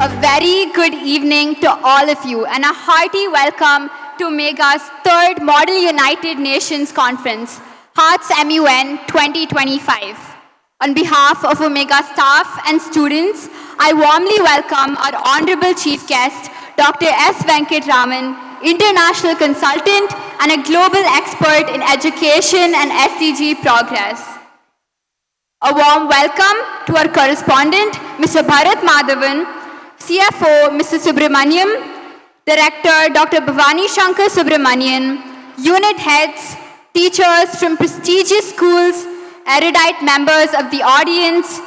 a very good evening to all of you and a hearty welcome to Omega's third Model United Nations Conference, HEARTSMUN 2025. On behalf of Omega staff and students, I warmly welcome our Honorable Chief Guest, Dr. S. Venkatraman, international consultant and a global expert in education and SDG progress. A warm welcome to our correspondent, Mr. Bharat Madhavan, CFO, Mr. Subramaniam, Director, Dr. Bhavani Shankar Subramanian, unit heads, teachers from prestigious schools, erudite members of the audience,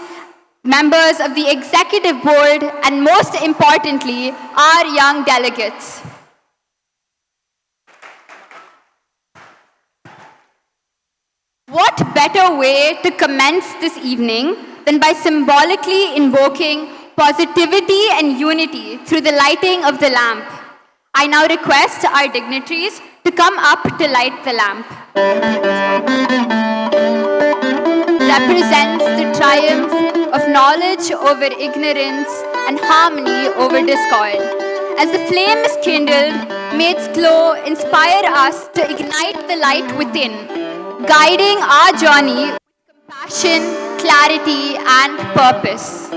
members of the executive board, and most importantly, our young delegates. What better way to commence this evening than by symbolically invoking positivity and unity through the lighting of the lamp? I now request our dignitaries to come up to light the lamp. Represents the triumph of knowledge over ignorance and harmony over discord. As the flame is kindled, may its glow inspire us to ignite the light within, guiding our journey with compassion, clarity, and purpose.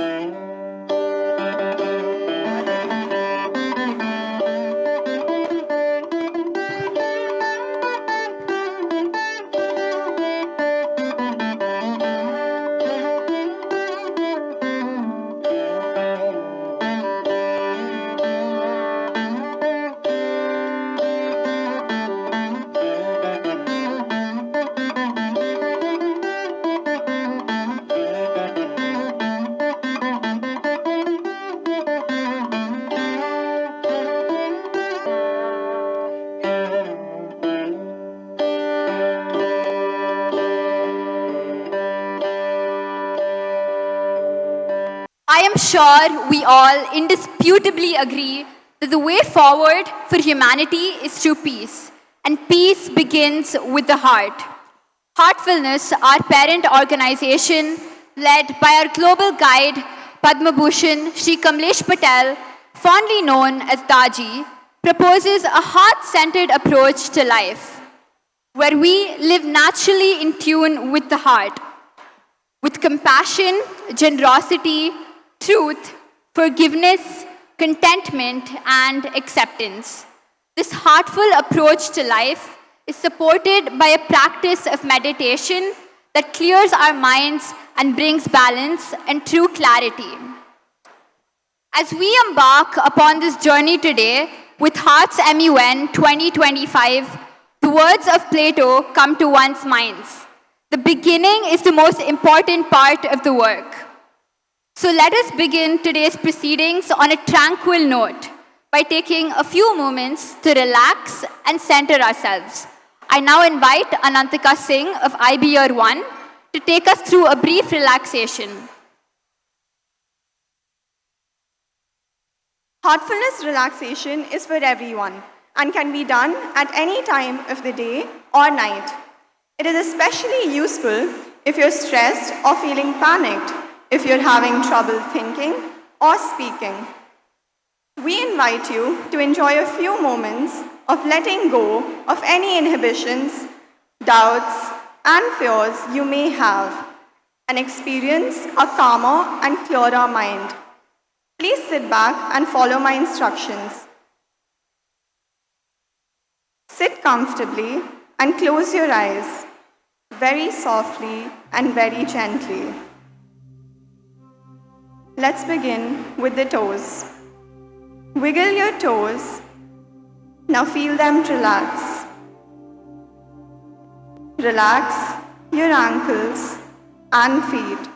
I am sure we all indisputably agree that the way forward for humanity is through peace, and peace begins with the heart. Heartfulness, our parent organization, led by our global guide, Padma Bhushan Shri Kamlesh Patel, fondly known as Daji, proposes a heart-centered approach to life, where we live naturally in tune with the heart, with compassion, generosity, truth, forgiveness, contentment, and acceptance. This heartful approach to life is supported by a practice of meditation that clears our minds and brings balance and true clarity. As we embark upon this journey today with HEARTSMUN 2025, the words of Plato come to one's minds. The beginning is the most important part of the work. So let us begin today's proceedings on a tranquil note by taking a few moments to relax and center ourselves. I now invite Anantika Singh of IB Year 1 to take us through a brief relaxation. Heartfulness relaxation is for everyone and can be done at any time of the day or night. It is especially useful if you're stressed or feeling panicked, if you're having trouble thinking or speaking. We invite you to enjoy a few moments of letting go of any inhibitions, doubts, and fears you may have, and experience a calmer and clearer mind. Please sit back and follow my instructions. Sit comfortably and close your eyes, very softly and very gently. Let's begin with the toes. Wiggle your toes. Now feel them relax. Relax your ankles and feet.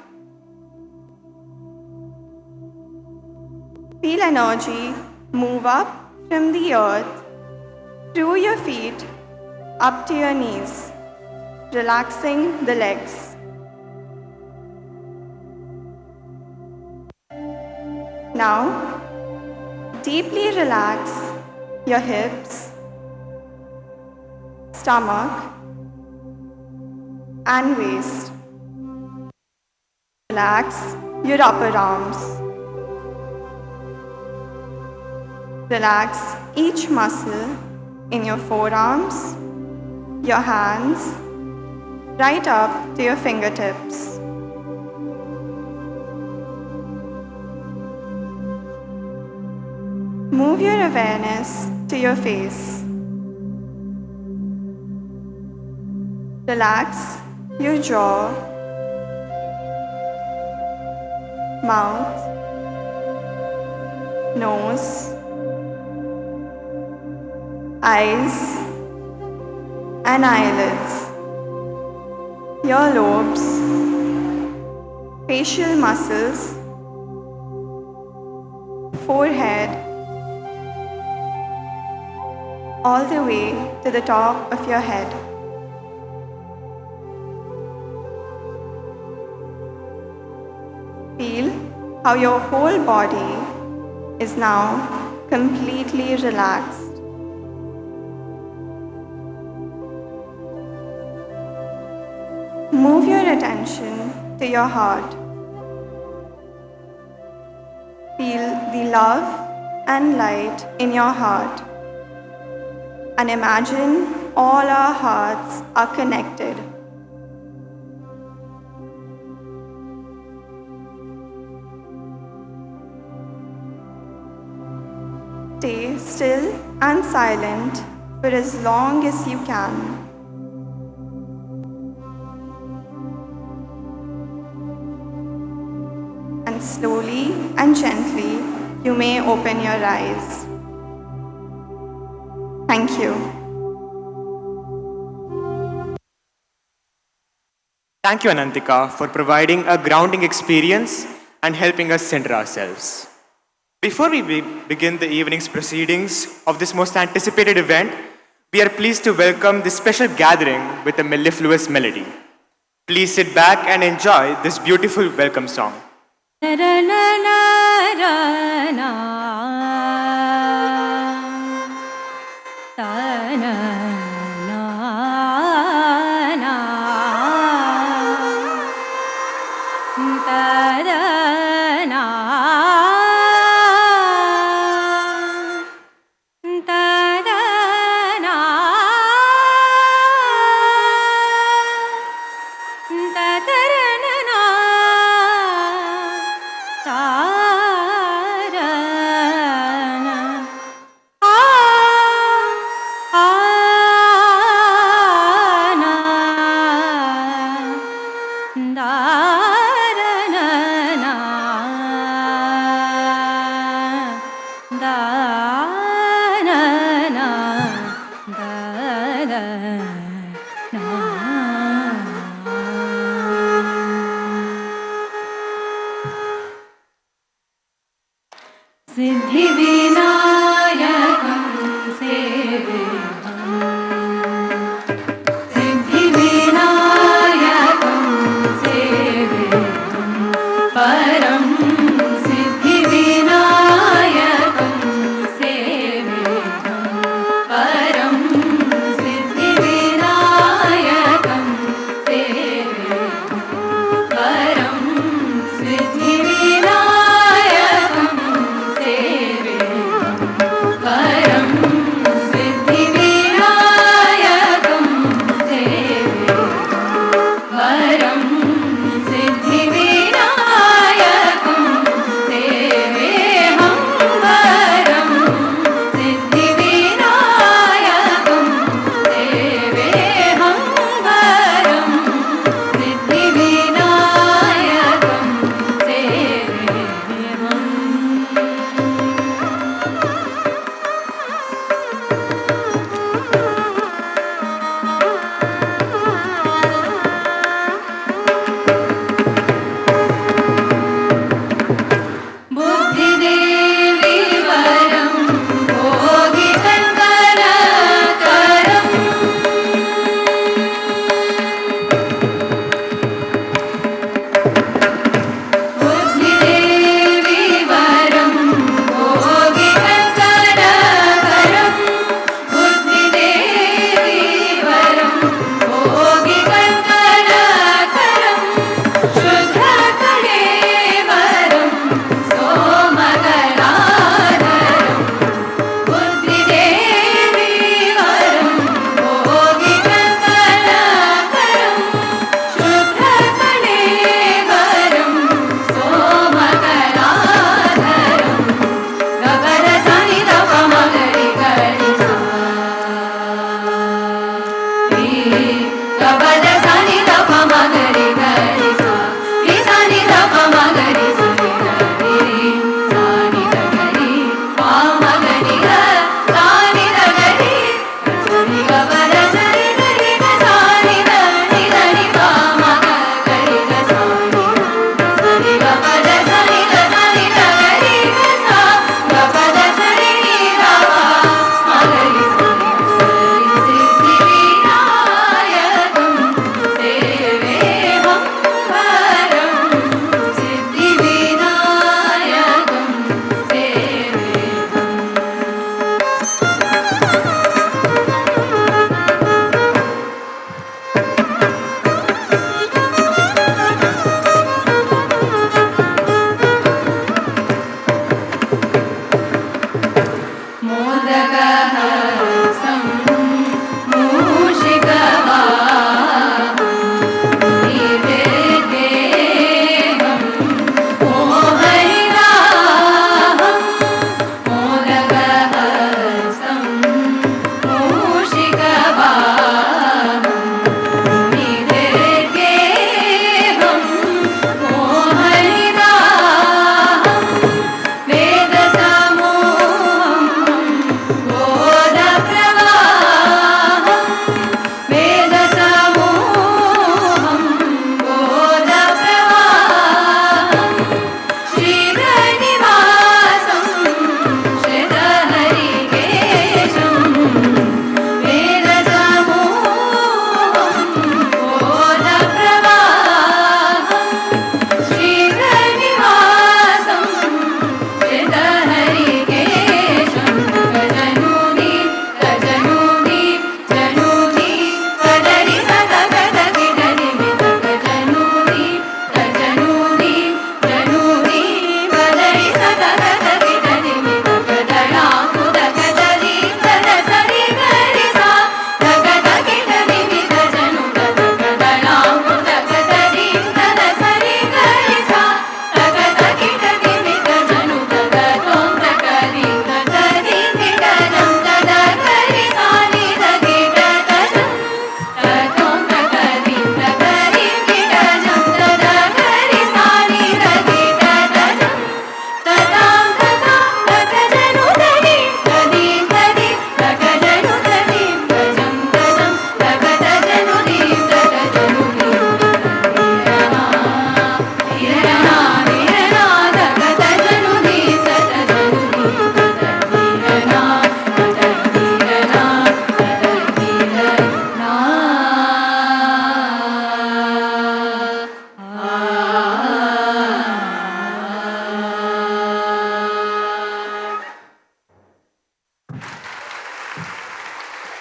Feel energy move up from the earth, through your feet, up to your knees, relaxing the legs. Now, deeply relax your hips, stomach, and waist. Relax your upper arms. Relax each muscle in your forearms, your hands, right up to your fingertips. Move your awareness to your face. Relax your jaw, mouth, nose, eyes, and eyelids, your lobes, facial muscles, forehead, all the way to the top of your head. Feel how your whole body is now completely relaxed. Move your attention to your heart. Feel the love and light in your heart. And imagine all our hearts are connected. Stay still and silent for as long as you can. And slowly and gently, you may open your eyes. Thank you. Thank you, Anantika, for providing a grounding experience and helping us center ourselves. Before we begin the evening's proceedings of this most anticipated event, we are pleased to welcome this special gathering with a mellifluous melody. Please sit back and enjoy this beautiful welcome song.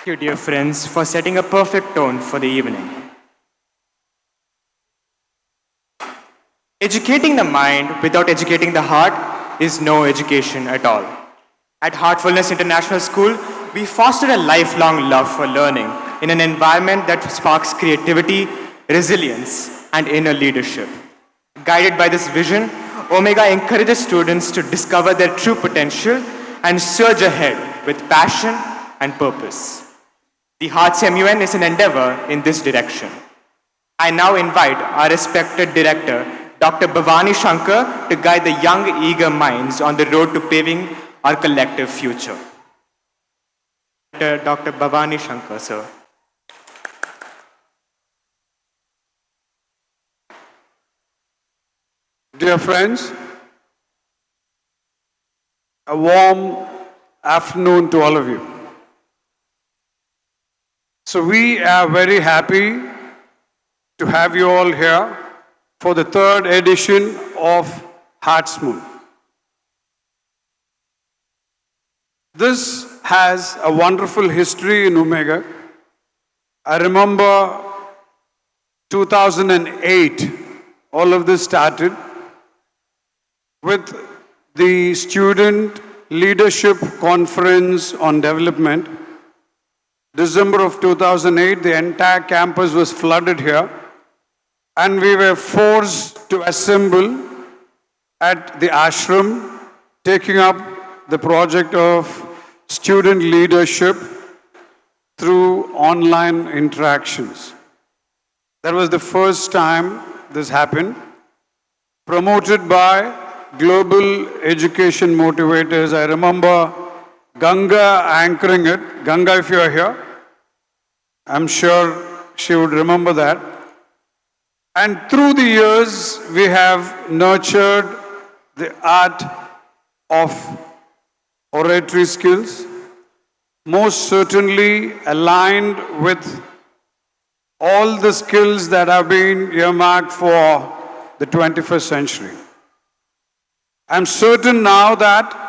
Thank you, dear friends, for setting a perfect tone for the evening. Educating the mind without educating the heart is no education at all. At Heartfulness International School, we foster a lifelong love for learning in an environment that sparks creativity, resilience, and inner leadership. Guided by this vision, Omega encourages students to discover their true potential and surge ahead with passion and purpose. The HEARTSMUN is an endeavor in this direction. I now invite our respected director, Dr. Bhavani Shankar, to guide the young, eager minds on the road to paving our collective future. Dr. Bhavani Shankar, sir. Dear friends, a warm afternoon to all of you. So we are very happy to have you all here for the third edition of HEARTSMUN. This has a wonderful history in Omega. I remember 2008, all of this started with the Student Leadership Conference on Development. December of 2008, the entire campus was flooded here, and we were forced to assemble at the ashram, taking up the project of student leadership through online interactions. That was the first time this happened, promoted by global education motivators. I remember Ganga anchoring it. Ganga, if you are here, I'm sure she would remember that. And through the years, we have nurtured the art of oratory skills, most certainly aligned with all the skills that have been earmarked for the 21st century. I'm certain now that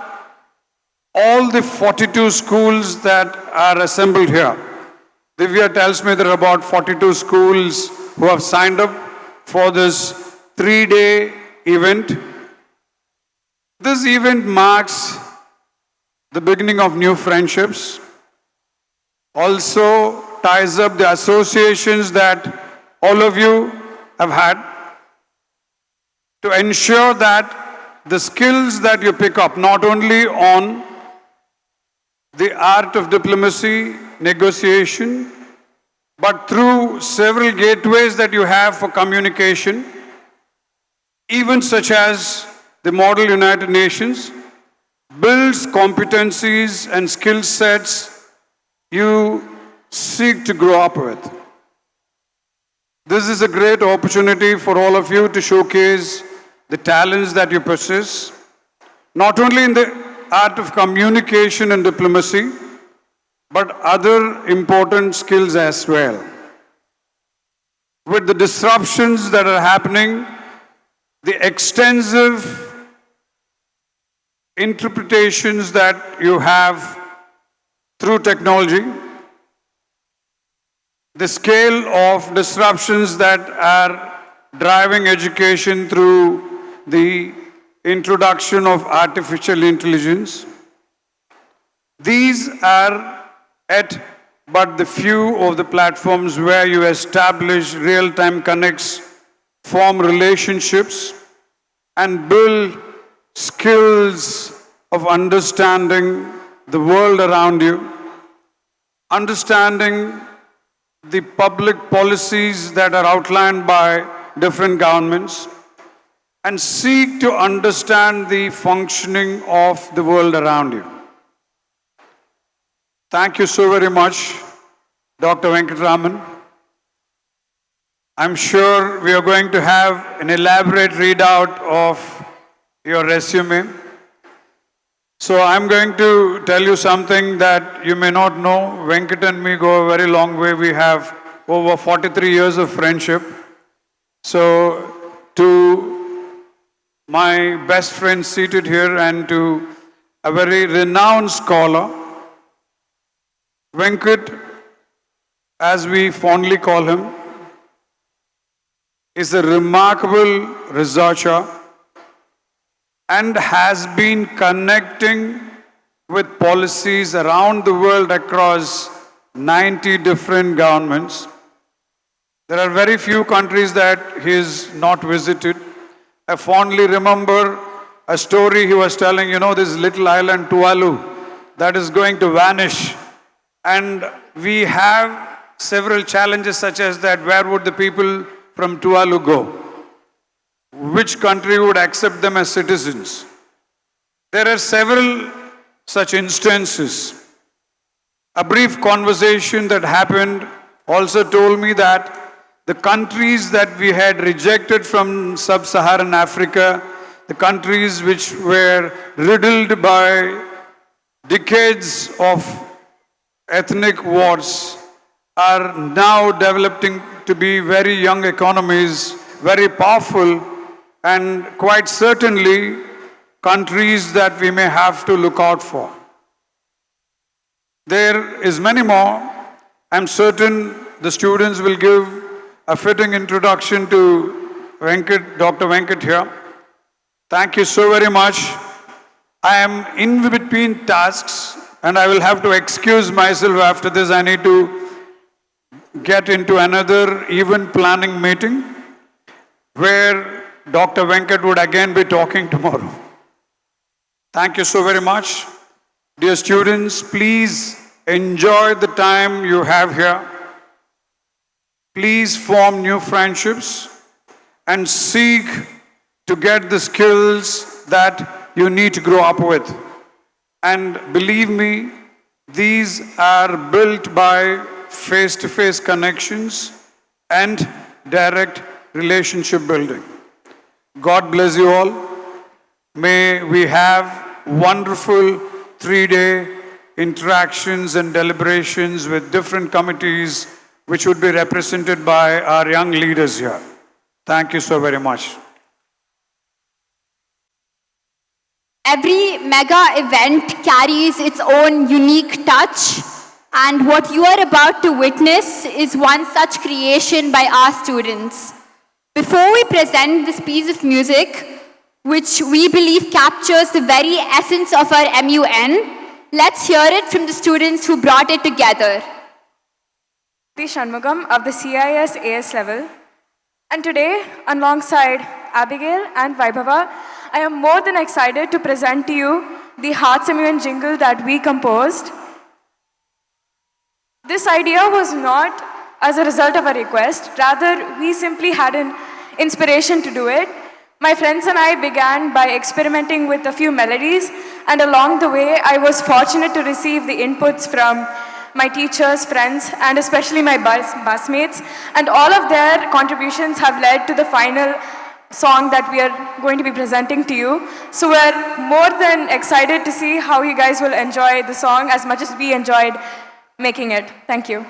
all the 42 schools that are assembled here, Divya tells me there are about 42 schools who have signed up for this 3-day event. This event marks the beginning of new friendships, also ties up the associations that all of you have had to ensure that the skills that you pick up, not only on the art of diplomacy, negotiation, but through several gateways that you have for communication, even such as the Model United Nations, builds competencies and skill sets you seek to grow up with. This is a great opportunity for all of you to showcase the talents that you possess, not only in the art of communication and diplomacy, but other important skills as well. With the disruptions that are happening, the extensive interpretations that you have through technology, the scale of disruptions that are driving education through the introduction of artificial intelligence. These are at but the few of the platforms where you establish real-time connects, form relationships, and build skills of understanding the world around you, understanding the public policies that are outlined by different governments, and seek to understand the functioning of the world around you. Thank you so very much, Dr. Venkatraman. I'm sure we are going to have an elaborate readout of your resume. So I'm going to tell you something that you may not know. Venkat and me go a very long way. We have over 43 years of friendship. So to my best friend seated here and to a very renowned scholar, Venkat as we fondly call him, is a remarkable researcher and has been connecting with policies around the world across 90 different governments. There are very few countries that he has not visited. I fondly remember a story he was telling, this little island Tuvalu that is going to vanish. And we have several challenges such as that. Where would the people from Tuvalu go? Which country would accept them as citizens? There are several such instances. A brief conversation that happened also told me that the countries that we had rejected from sub-Saharan Africa, the countries which were riddled by decades of ethnic wars, are now developing to be very young economies, very powerful, and quite certainly countries that we may have to look out for. There is many more. I'm certain the students will give a fitting introduction to Venkat, Dr. Venkat here. Thank you so very much. I am in between tasks and I will have to excuse myself after this. I need to get into another event planning meeting where Dr. Venkat would again be talking tomorrow. Thank you so very much. Dear students, please enjoy the time you have here. Please form new friendships and seek to get the skills that you need to grow up with. And believe me, these are built by face-to-face connections and direct relationship building. God bless you all. May we have wonderful 3-day interactions and deliberations with different committees which would be represented by our young leaders here. Thank you so very much. Every mega event carries its own unique touch, and what you are about to witness is one such creation by our students. Before we present this piece of music, which we believe captures the very essence of our MUN, let's hear it from the students who brought it together. Shanmugam of the CIS AS level, and today, alongside Abigail and Vaibhava, I am more than excited to present to you the HEARTSMUN jingle that we composed. This idea was not as a result of a request, rather we simply had an inspiration to do it. My friends and I began by experimenting with a few melodies, and along the way I was fortunate to receive the inputs from my teachers, friends, and especially my busmates, and all of their contributions have led to the final song that we are going to be presenting to you. So we're more than excited to see how you guys will enjoy the song as much as we enjoyed making it. Thank you.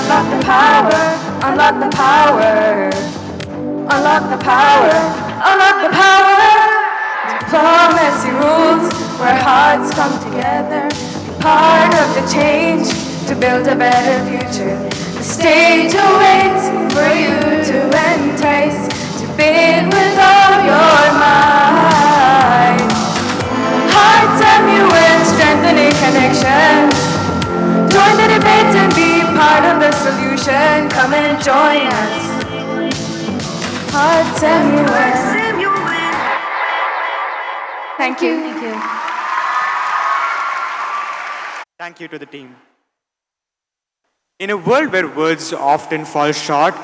Unlock the power, unlock the power, unlock the power. Unlock the power. Diplomacy rules where hearts come together. Be part of the change to build a better future. The stage awaits for you to entice, to bid with all your might. Hearts MUN, strengthening connections. Join the debate and be part of the solution. Come and join us. Hearts MUN. Thank you. Thank you. Thank you to the team. In a world where words often fall short,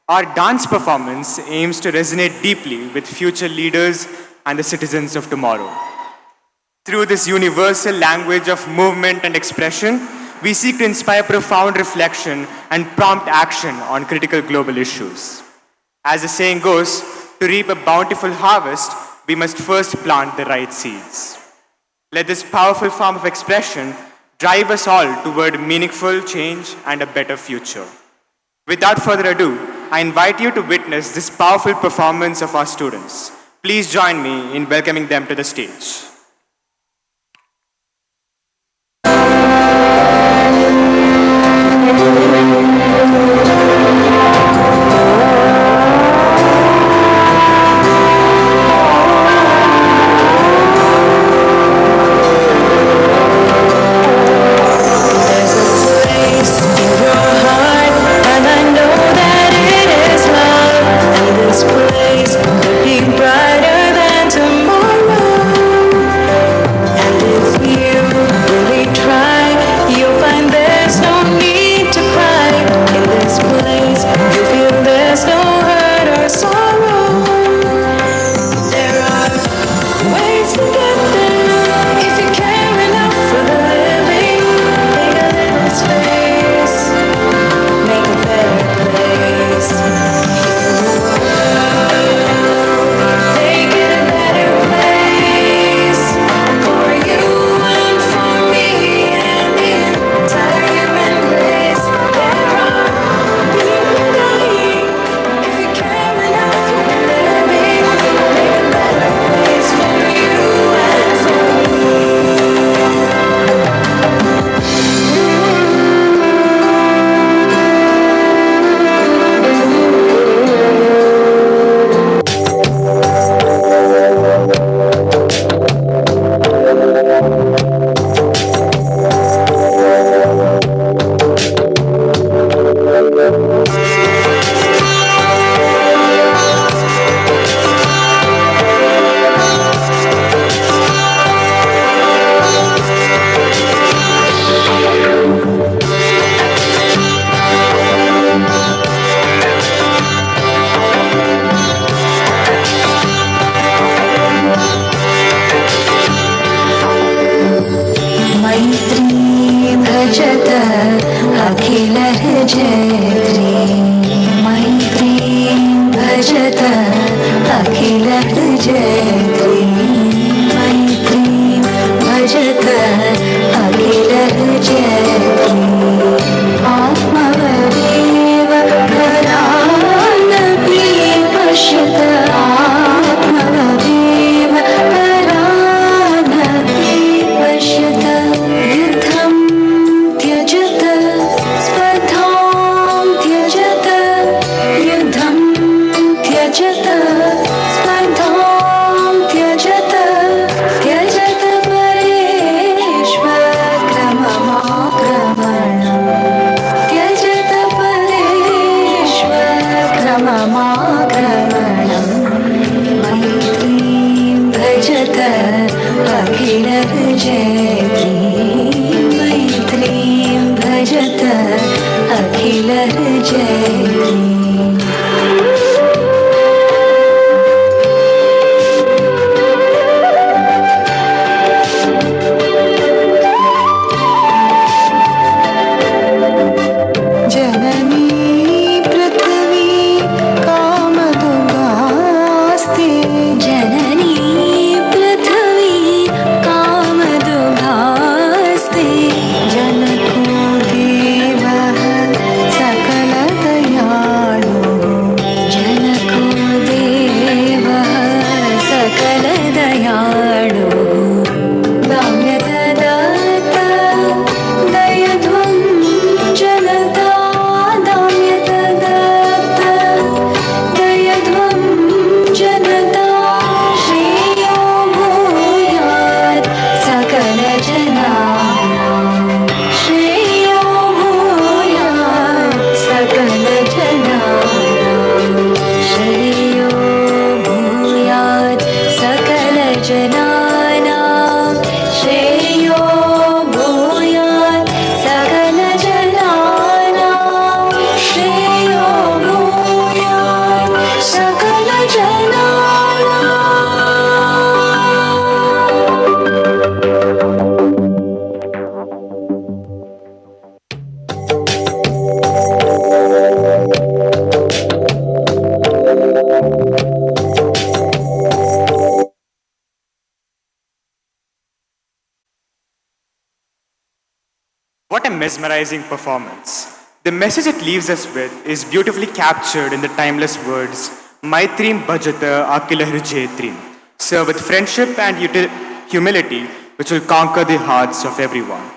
our dance performance aims to resonate deeply with future leaders and the citizens of tomorrow. Through this universal language of movement and expression, we seek to inspire profound reflection and prompt action on critical global issues. As the saying goes, to reap a bountiful harvest, we must first plant the right seeds. Let this powerful form of expression drive us all toward meaningful change and a better future. Without further ado, I invite you to witness this powerful performance of our students. Please join me in welcoming them to the stage. What a mesmerizing performance. The message it leaves us with is beautifully captured in the timeless words, Maitrim Bhajata Akilahri Jetrim. Serve with friendship and humility, which will conquer the hearts of everyone.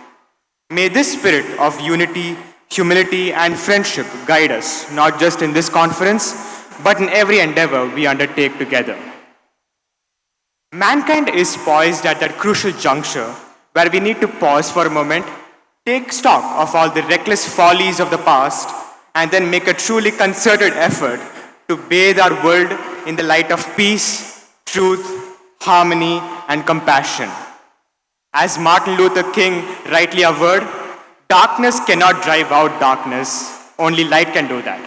May this spirit of unity, humility, and friendship guide us, not just in this conference, but in every endeavor we undertake together. Mankind is poised at that crucial juncture where we need to pause for a moment, take stock of all the reckless follies of the past, and then make a truly concerted effort to bathe our world in the light of peace, truth, harmony, and compassion. As Martin Luther King rightly averred, darkness cannot drive out darkness, only light can do that.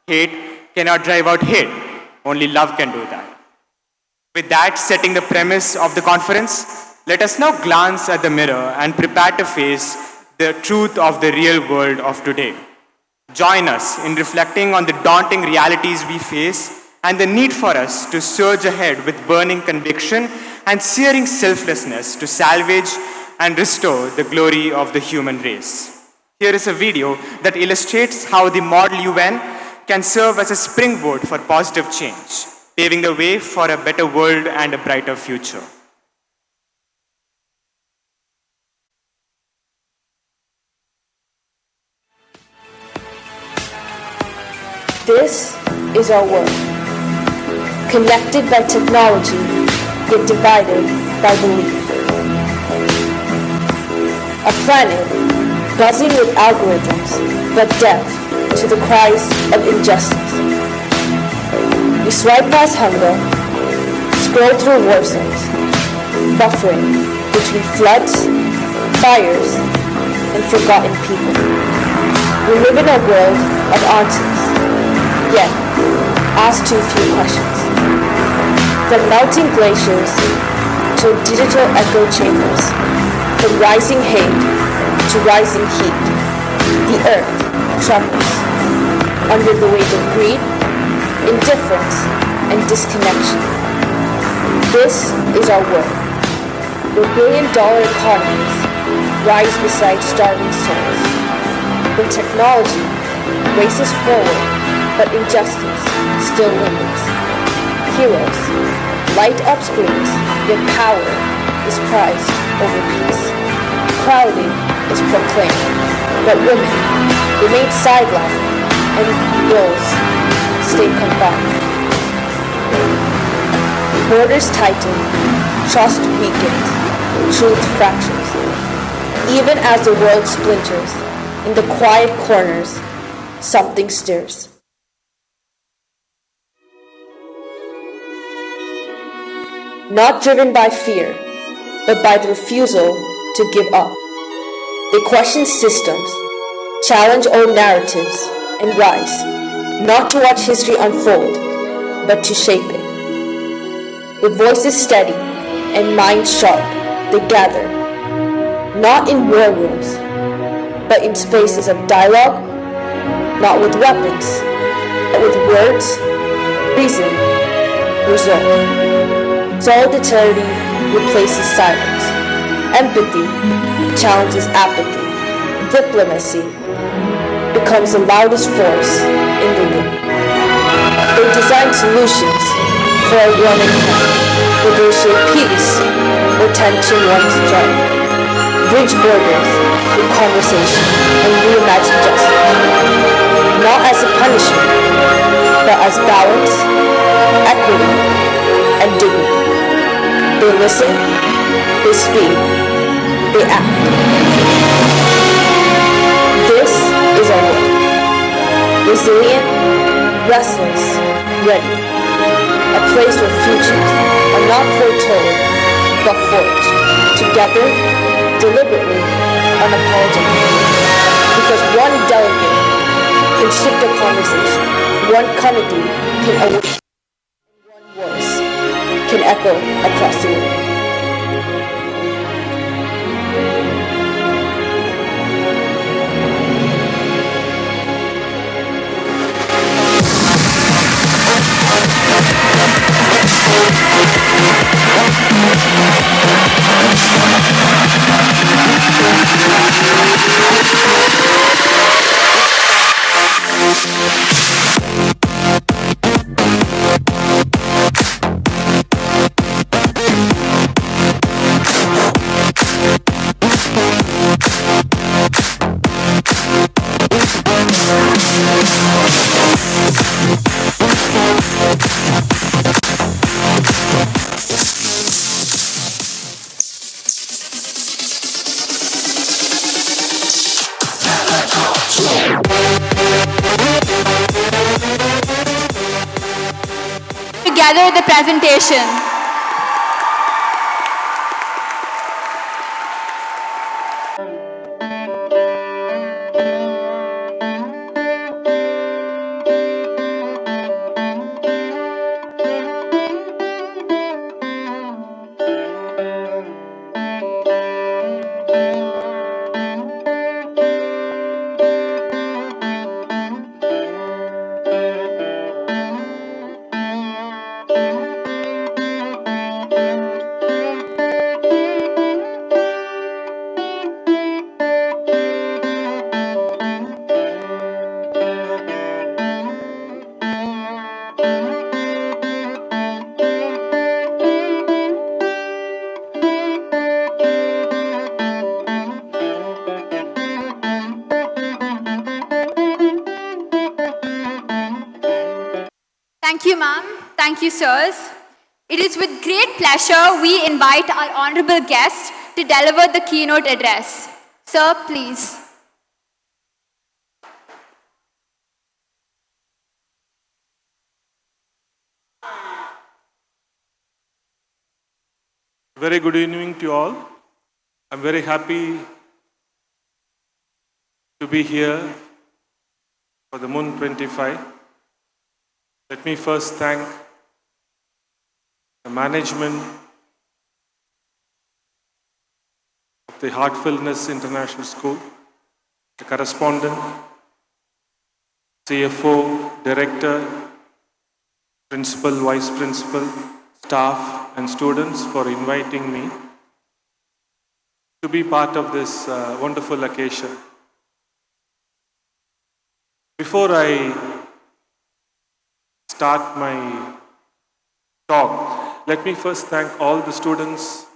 Hate cannot drive out hate, only love can do that. With that setting the premise of the conference, let us now glance at the mirror and prepare to face the truth of the real world of today. Join us in reflecting on the daunting realities we face and the need for us to surge ahead with burning conviction and searing selflessness to salvage and restore the glory of the human race. Here is a video that illustrates how the model UN can serve as a springboard for positive change, paving the way for a better world and a brighter future. This is our world, connected by technology, yet divided by belief. A planet buzzing with algorithms, but deaf to the cries of injustice. We swipe past hunger, scroll through war zones, buffering between floods, fires, and forgotten people. We live in a world of answers, yet ask too few questions. From melting glaciers to digital echo chambers, from rising hate to rising heat, the earth trembles under the weight of greed, indifference, and disconnection. This is our world, where billion-dollar economies rise beside starving souls, where technology races forward, but injustice still lingers. Heroes light up screens, yet power is prized over peace. Equality is proclaimed, but women remain sidelined and bills stay confined. Borders tighten, trust weakens, truth fractures. Even as the world splinters, in the quiet corners, something stirs. Not driven by fear, but by the refusal to give up. They question systems, challenge old narratives, and rise, not to watch history unfold, but to shape it. With voices steady and minds sharp, they gather, not in war rooms, but in spaces of dialogue, not with weapons, but with words, reason, resolve. Solidarity replaces silence. Empathy challenges apathy. Diplomacy becomes the loudest force in the room. They design solutions for a warming planet, negotiate peace where tension once thrived, bridge borders with conversation, and reimagine justice, not as a punishment, but as balance, equity, and dignity. They listen, they speak, they act. This is our world. Resilient, restless, ready. A place where futures are not foretold, but forged. Together, deliberately, unapologetically. Because one delegate can shift a conversation. One committee can awaken. And one voice can echo across the room. together the presentation. Thank you, ma'am. Thank you, sirs. It is with great pleasure we invite our honorable guest to deliver the keynote address. Sir, please. Very good evening to you all. I'm very happy to be here for the MUN 25. Let me first thank the management of the Heartfulness International School, the correspondent, CFO, director, principal, vice principal, staff and students for inviting me to be part of this wonderful occasion. Before I start my talk, let me first thank all the students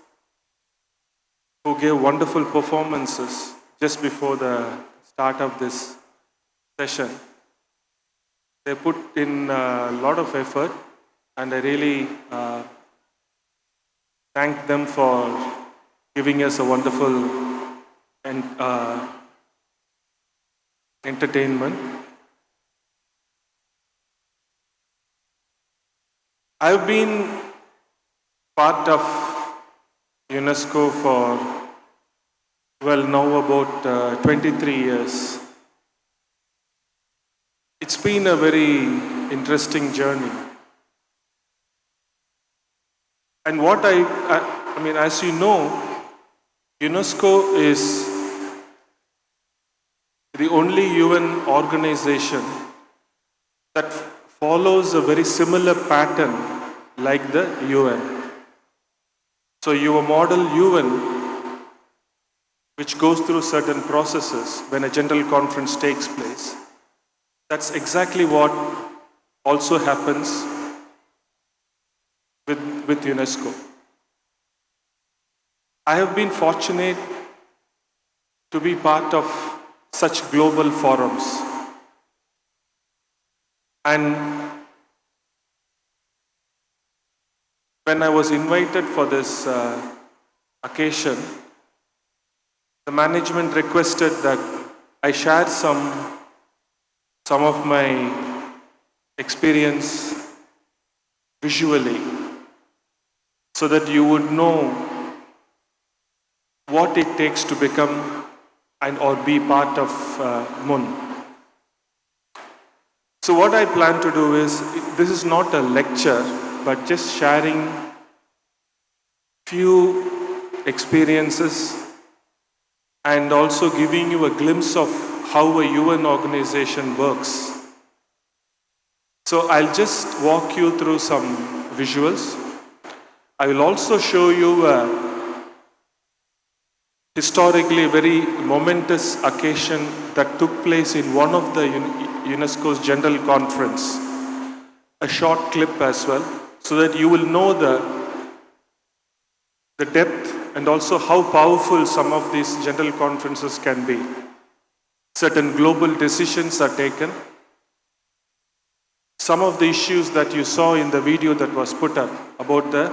who gave wonderful performances just before the start of this session. They put in a lot of effort, and I really thank them for giving us a wonderful entertainment. I've been part of UNESCO for, well, now about 23 years. It's been a very interesting journey. And what I mean, as you know, UNESCO is the only UN organization that follows a very similar pattern like the UN. So your model UN, which goes through certain processes when a general conference takes place, that's exactly what also happens with UNESCO. I have been fortunate to be part of such global forums. And when I was invited for this occasion, the management requested that I share some of my experience visually, so that you would know what it takes to become and or be part of MUN. So what I plan to do is, this is not a lecture, but just sharing few experiences and also giving you a glimpse of how a UN organization works. So I'll just walk you through some visuals. I will also show you a historically very momentous occasion that took place in one of the UNESCO's General Conference. A short clip as well, so that you will know the depth and also how powerful some of these general conferences can be. Certain global decisions are taken. Some of the issues that you saw in the video that was put up about the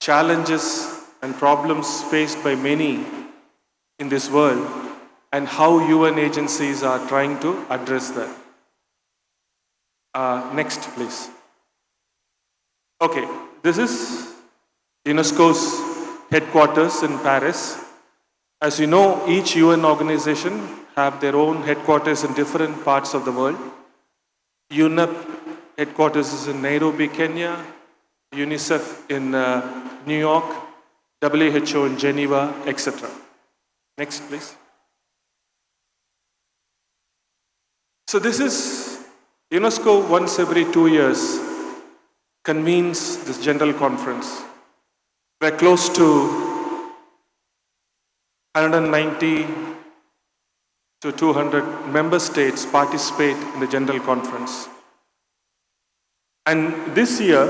challenges and problems faced by many in this world and how UN agencies are trying to address that. Next, please. Okay, this is UNESCO's headquarters in Paris. As you know, each UN organization have their own headquarters in different parts of the world. UNEP headquarters is in Nairobi, Kenya, UNICEF in New York, WHO in Geneva, etc. Next, please. So this is UNESCO once every 2 years convenes this general conference. We're close to 190 to 200 member states participate in the general conference. And this year,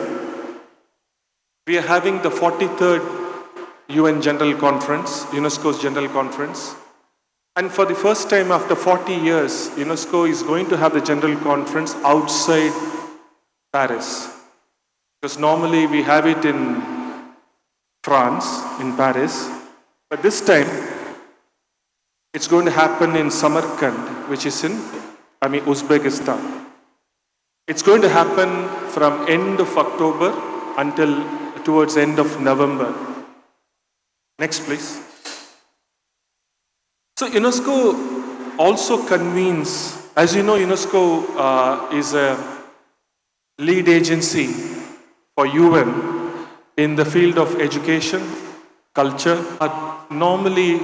we are having the 43rd UN General Conference, UNESCO's General Conference. And for the first time after 40 years, UNESCO is going to have the General Conference outside Paris. Because normally we have it in France, in Paris. But this time, it's going to happen in Samarkand, which is in, Uzbekistan. It's going to happen from end of October until towards end of November. Next, please. So UNESCO also convenes, as you know, UNESCO is a lead agency for UN in the field of education, culture, are normally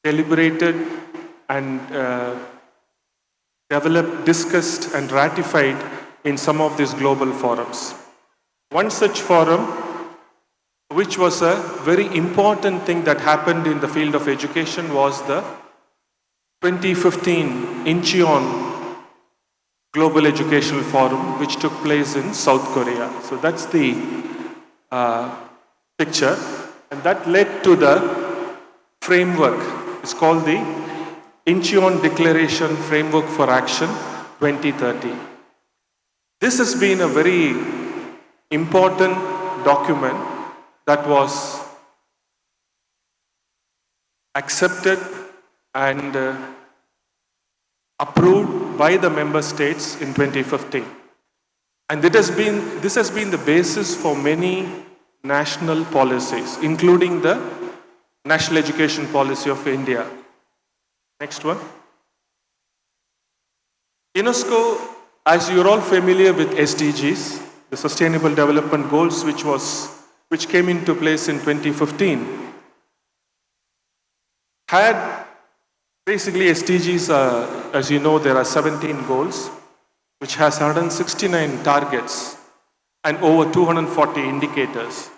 deliberated and developed, discussed and ratified in some of these global forums. One such forum, which was a very important thing that happened in the field of education, was the 2015 Incheon Global Educational Forum, which took place in South Korea. So that's the picture, and that led to the framework. It's called the Incheon Declaration Framework for Action 2030. This has been a very important document that was accepted and approved by the member states in 2015. And this has been the basis for many national policies, including the National Education Policy of India. Next one. UNESCO, as you're all familiar with SDGs, the Sustainable Development Goals, which came into place in 2015, had basically SDGs, as you know, there are 17 goals, which has 169 targets and over 240 indicators.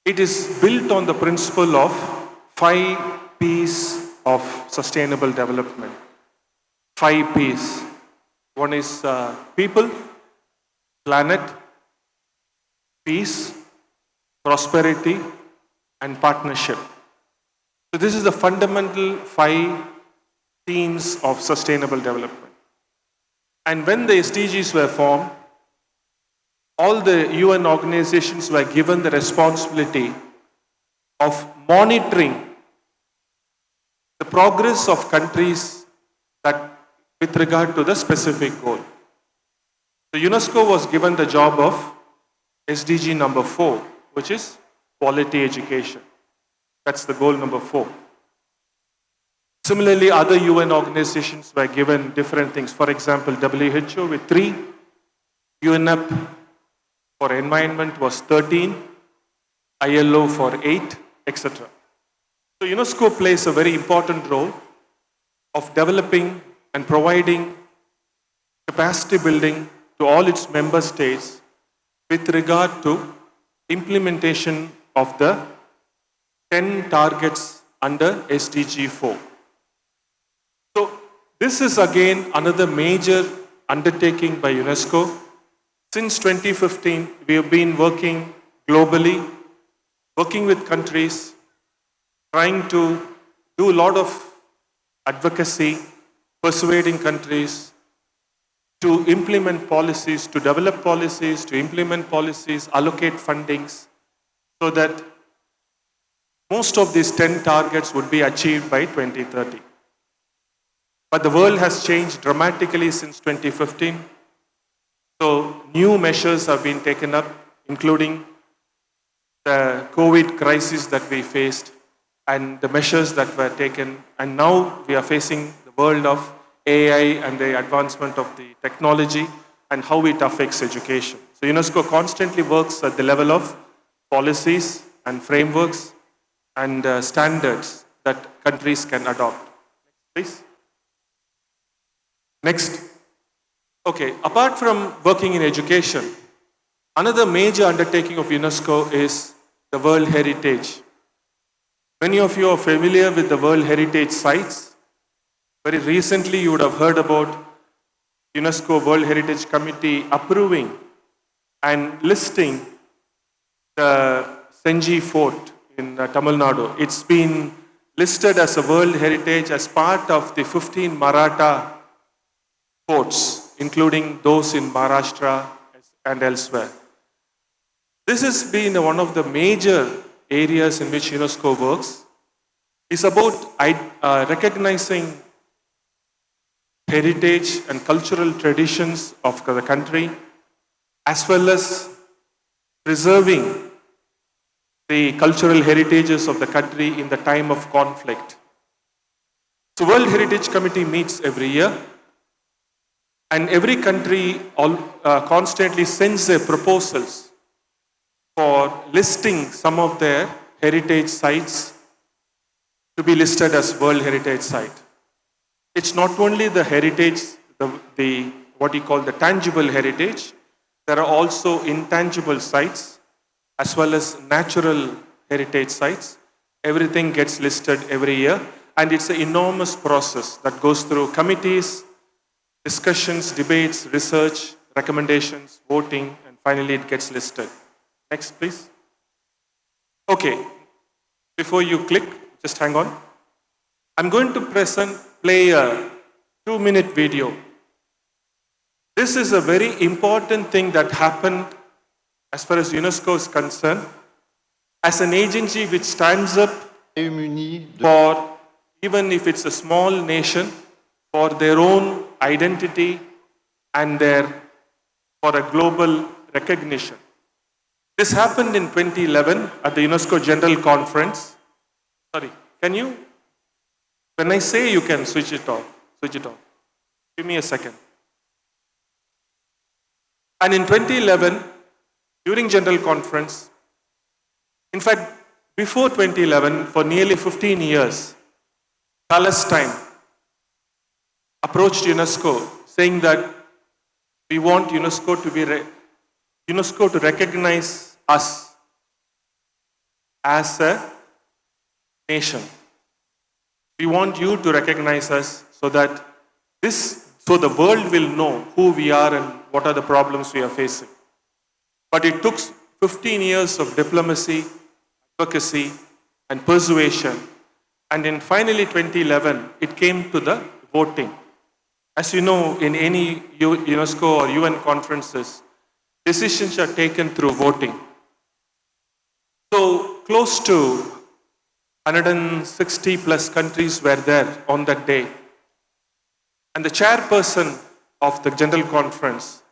It is built on the principle of 5 P's of sustainable development. 5 P's. One is people, planet, peace, prosperity, and partnership. So this is the fundamental 5 themes of sustainable development. And when the SDGs were formed, all the UN organizations were given the responsibility of monitoring the progress of countries that with regard to the specific goal. So UNESCO was given the job of SDG number 4, which is quality education. That's the goal number 4. Similarly, other UN organizations were given different things. For example, WHO with 3, UNEP for environment was 13, ILO for 8, etc. So UNESCO plays a very important role of developing and providing capacity building to all its member states with regard to implementation of the 10 targets under SDG 4. So this is again another major undertaking by UNESCO. Since 2015, we have been working globally, working with countries, trying to do a lot of advocacy, persuading countries to implement policies, to develop policies, to implement policies, allocate fundings, so that most of these 10 targets would be achieved by 2030. But the world has changed dramatically since 2015. So new measures have been taken up, including the COVID crisis that we faced and the measures that were taken. And now we are facing the world of AI and the advancement of the technology and how it affects education. So UNESCO constantly works at the level of policies and frameworks and standards that countries can adopt. Next, please. Next. Okay, apart from working in education, another major undertaking of UNESCO is the World Heritage. Many of you are familiar with the World Heritage sites. Very recently, you would have heard about UNESCO World Heritage Committee approving and listing the Senji Fort in Tamil Nadu. It's been listed as a World Heritage as part of the 15 Maratha forts, including those in Maharashtra and elsewhere. This has been one of the major areas in which UNESCO works. It's about recognizing heritage and cultural traditions of the country, as well as preserving the cultural heritages of the country in the time of conflict. So World Heritage Committee meets every year, and every country constantly sends their proposals for listing some of their heritage sites to be listed as World Heritage Site. It's not only the heritage, the what you call the tangible heritage, there are also intangible sites as well as natural heritage sites. Everything gets listed every year, and it's an enormous process that goes through committees, discussions, debates, research, recommendations, voting, and finally it gets listed. Next, please. Okay, before you click, just hang on. I'm going to play a 2-minute video. This is a very important thing that happened as far as UNESCO is concerned, as an agency which stands up for, even if it's a small nation, for their own identity and for a global recognition. This happened in 2011 at the UNESCO General Conference. Sorry, can you, when I say you can switch it off, switch it off. Give me a second. And in 2011, during General Conference, in fact, before 2011, for nearly 15 years, Palestine approached UNESCO saying that we want UNESCO to recognize us as a nation. We want you to recognize us so that so the world will know who we are and what are the problems we are facing. But it took 15 years of diplomacy, advocacy, and persuasion. And in finally 2011, it came to the voting. As you know, in any UNESCO or UN conferences, decisions are taken through voting. So close to 160 plus countries were there on that day. And the chairperson of the General Conference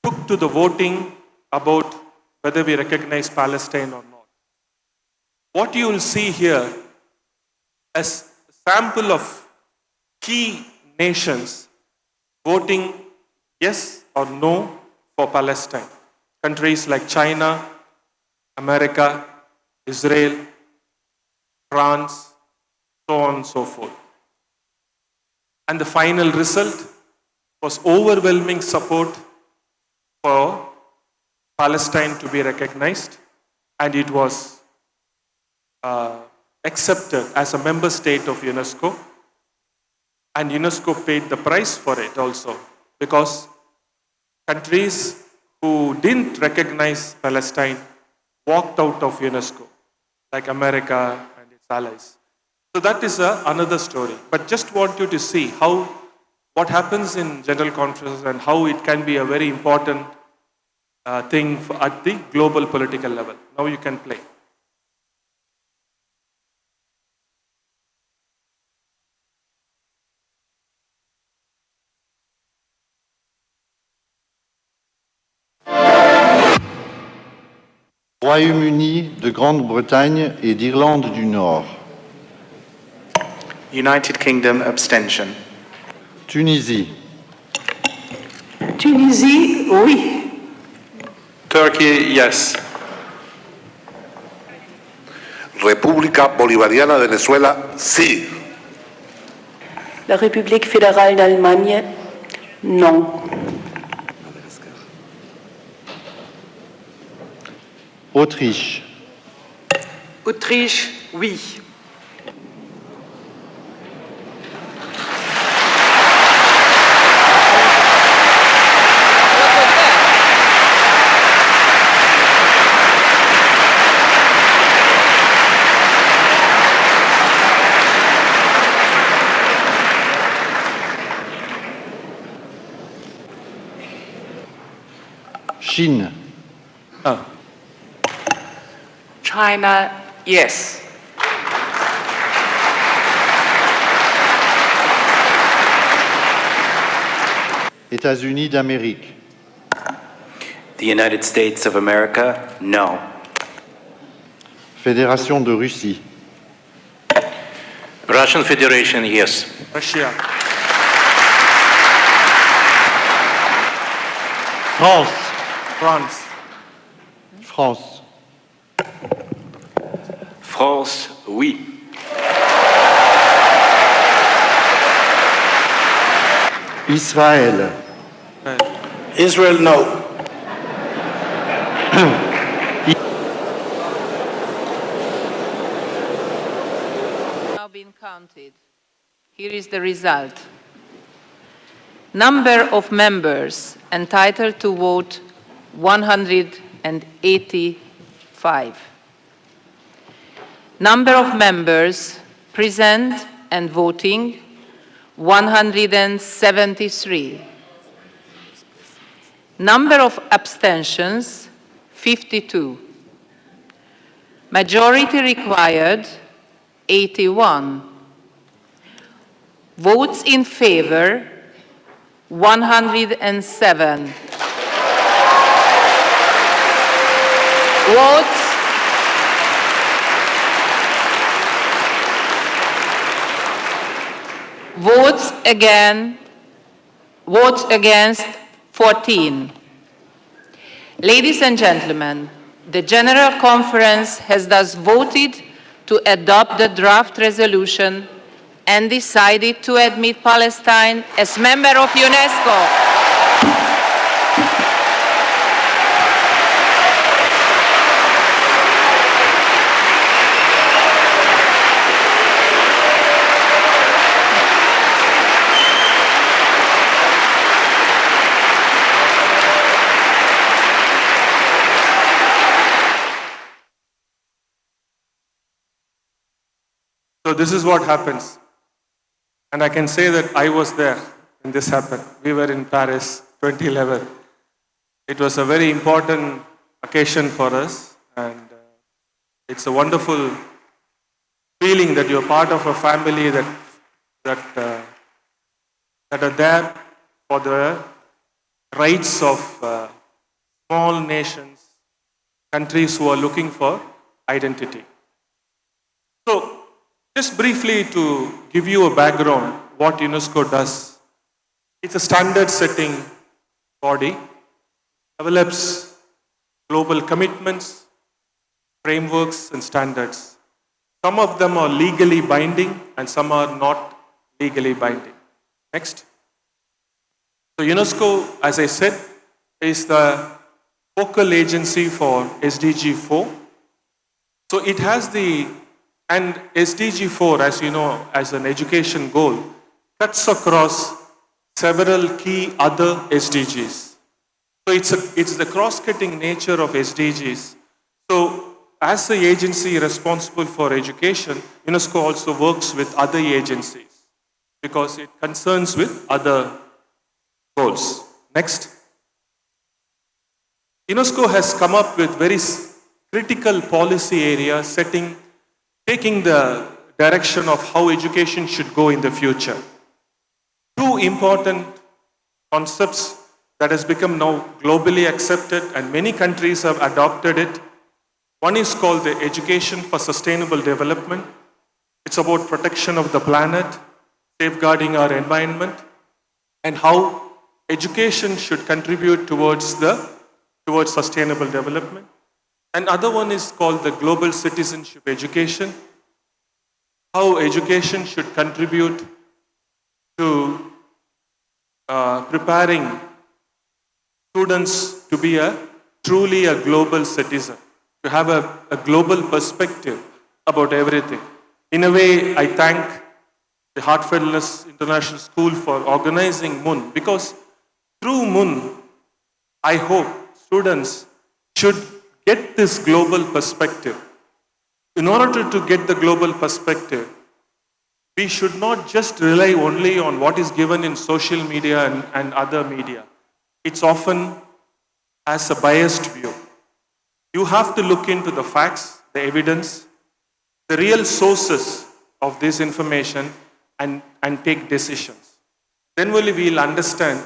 took to the voting about whether we recognize Palestine or not. What you will see here is a sample of key nations voting yes or no for Palestine. Countries like China, America, Israel, France, so on and so forth. And the final result was overwhelming support for Palestine to be recognized, and it was accepted as a member state of UNESCO, and UNESCO paid the price for it also, because countries who didn't recognize Palestine walked out of UNESCO, like America and its allies. So that is another story. But just want you to see what happens in General Conference and how it can be a very important thing at the global political level. Now you can play. Royaume-Uni de Grande-Bretagne et d'Irlande du Nord. United Kingdom abstention. Tunisie. Tunisie, oui. Turkey, yes. República Bolivariana de Venezuela, sí. La République fédérale d'Allemagne, non. Autriche. Autriche, oui. Chine. China, yes. États-Unis d'Amérique. The United States of America, no. Fédération de Russie. Russian Federation, yes. Russia. France. France. France. France, oui. Israël. Israel, no. Now been counted. Here is the result. Number of members entitled to vote 185. Number of members present and voting 173. Number of abstentions 52. Majority required 81. Votes in favor 107. Votes against 14. Ladies and gentlemen, the General Conference has thus voted to adopt the draft resolution and decided to admit Palestine as member of UNESCO. So this is what happens. And I can say that I was there when this happened. We were in Paris 2011. It was a very important occasion for us, and it's a wonderful feeling that you're part of a family that are there for the rights of small nations, countries who are looking for identity. So, just briefly to give you a background, what UNESCO does. It's a standard-setting body, develops global commitments, frameworks, and standards. Some of them are legally binding, and some are not legally binding. Next. So UNESCO, as I said, is the focal agency for SDG 4. So it has and SDG 4, as you know, as an education goal, cuts across several key other SDGs. So it's the cross-cutting nature of SDGs. So as the agency responsible for education, UNESCO also works with other agencies because it concerns with other goals. Next. UNESCO has come up with very critical policy areas taking the direction of how education should go in the future. Two important concepts that has become now globally accepted and many countries have adopted it One is called the Education for Sustainable Development. It's about protection of the planet, safeguarding our environment, and how education should contribute towards sustainable development. Another one is called the Global Citizenship Education, how education should contribute to preparing students to be truly a global citizen, to have a global perspective about everything. In a way, I thank the Heartfulness International School for organizing MUN, because through MUN, I hope students should get this global perspective. In order to get the global perspective, we should not just rely only on what is given in social media and other media. It's often has a biased view. You have to look into the facts, the evidence, the real sources of this information and take decisions. Then only we'll understand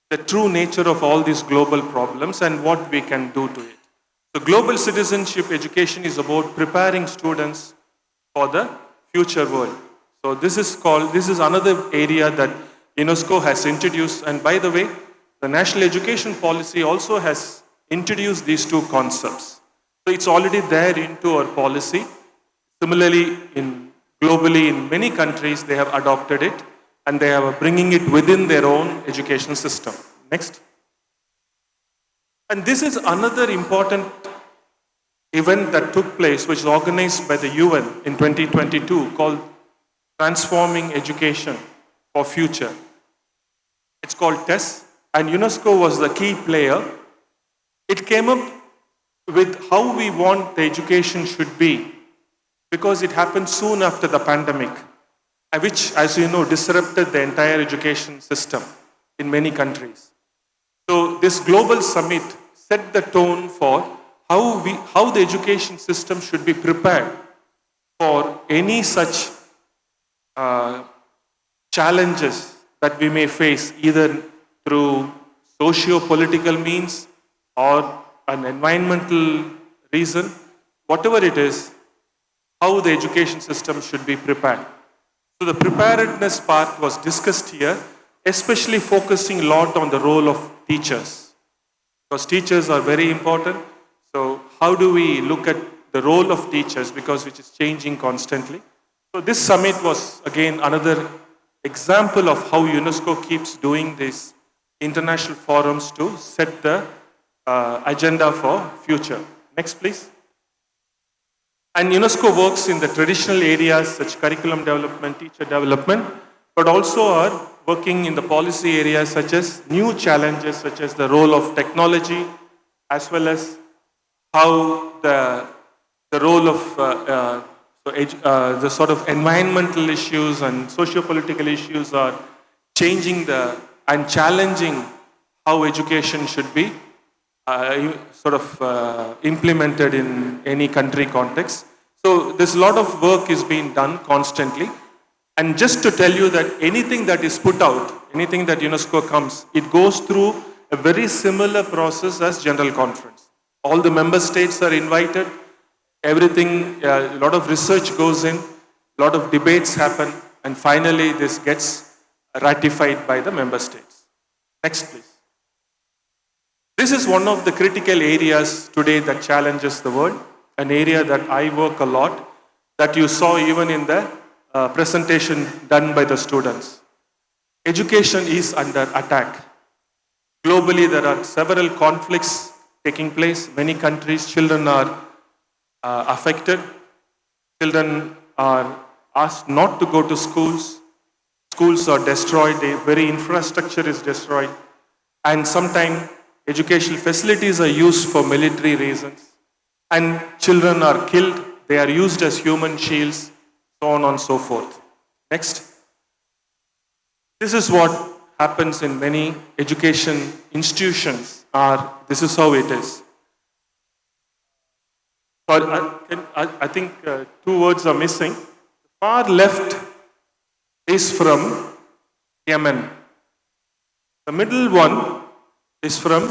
the true nature of all these global problems and what we can do to it. So global citizenship education is about preparing students for the future world. So this is another area that UNESCO has introduced, and by the way, the National Education Policy also has introduced these two concepts. So it's already there into our policy. Similarly, globally in many countries, they have adopted it and they are bringing it within their own education system. Next. And this is another important event that took place, which is organized by the UN in 2022, called Transforming Education for Future. It's called TESS, and UNESCO was the key player. It came up with how we want the education should be, because it happened soon after the pandemic, which, as you know, disrupted the entire education system in many countries. So this global summit set the tone for how the education system should be prepared for any such challenges that we may face, either through socio-political means or an environmental reason, whatever it is, how the education system should be prepared. So the preparedness part was discussed here, especially focusing a lot on the role of teachers, because teachers are very important. So how do we look at the role of teachers, because which is changing constantly. So this summit was again another example of how UNESCO keeps doing these international forums to set the agenda for future. Next, please. And UNESCO works in the traditional areas such curriculum development, teacher development, but also are working in the policy areas such as new challenges, such as the role of technology, as well as how the role of the sort of environmental issues and socio-political issues are changing and challenging how education should be implemented in any country context. So there's a lot of work is being done constantly. And just to tell you that anything that is put out, anything that UNESCO comes, it goes through a very similar process as General Conference. All the member states are invited, everything, a lot of research goes in, a lot of debates happen, and finally this gets ratified by the member states. Next, please. This is one of the critical areas today that challenges the world, an area that I work a lot, that you saw even in the presentation done by the students. Education is under attack. Globally, there are several conflicts taking place. Many countries, children are affected. Children are asked not to go to schools. Schools are destroyed. The very infrastructure is destroyed. And sometimes educational facilities are used for military reasons. And children are killed. They are used as human shields, so on and so forth. Next. This is what happens in many education institutions. This is how it is. I think two words are missing. The far left is from Yemen. The middle one is from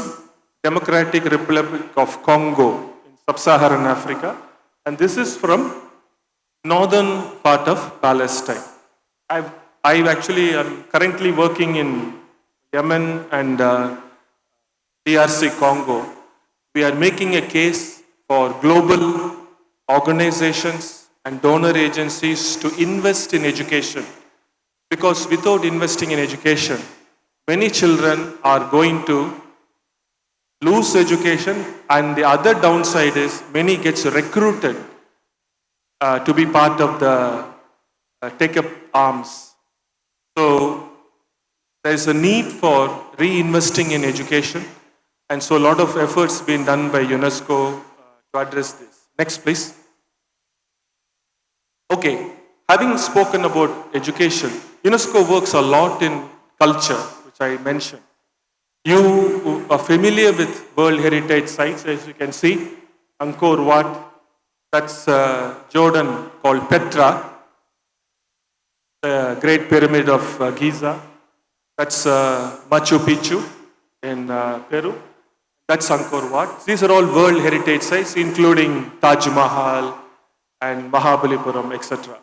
Democratic Republic of Congo in sub-Saharan Africa, and this is from northern part of Palestine. I actually am currently working in Yemen and DRC Congo. We are making a case for global organizations and donor agencies to invest in education, because without investing in education, many children are going to lose education, and the other downside is many gets recruited to be part of the take up arms. So there is a need for reinvesting in education, and so a lot of efforts being done by UNESCO to address this. Next, please. Okay, having spoken about education, UNESCO works a lot in culture, which I mentioned. You are familiar with World Heritage Sites, as you can see. Angkor Wat, that's Jordan called Petra, the Great Pyramid of Giza. That's Machu Picchu in Peru. That's Angkor Wat. These are all World Heritage Sites, including Taj Mahal and Mahabalipuram, etc.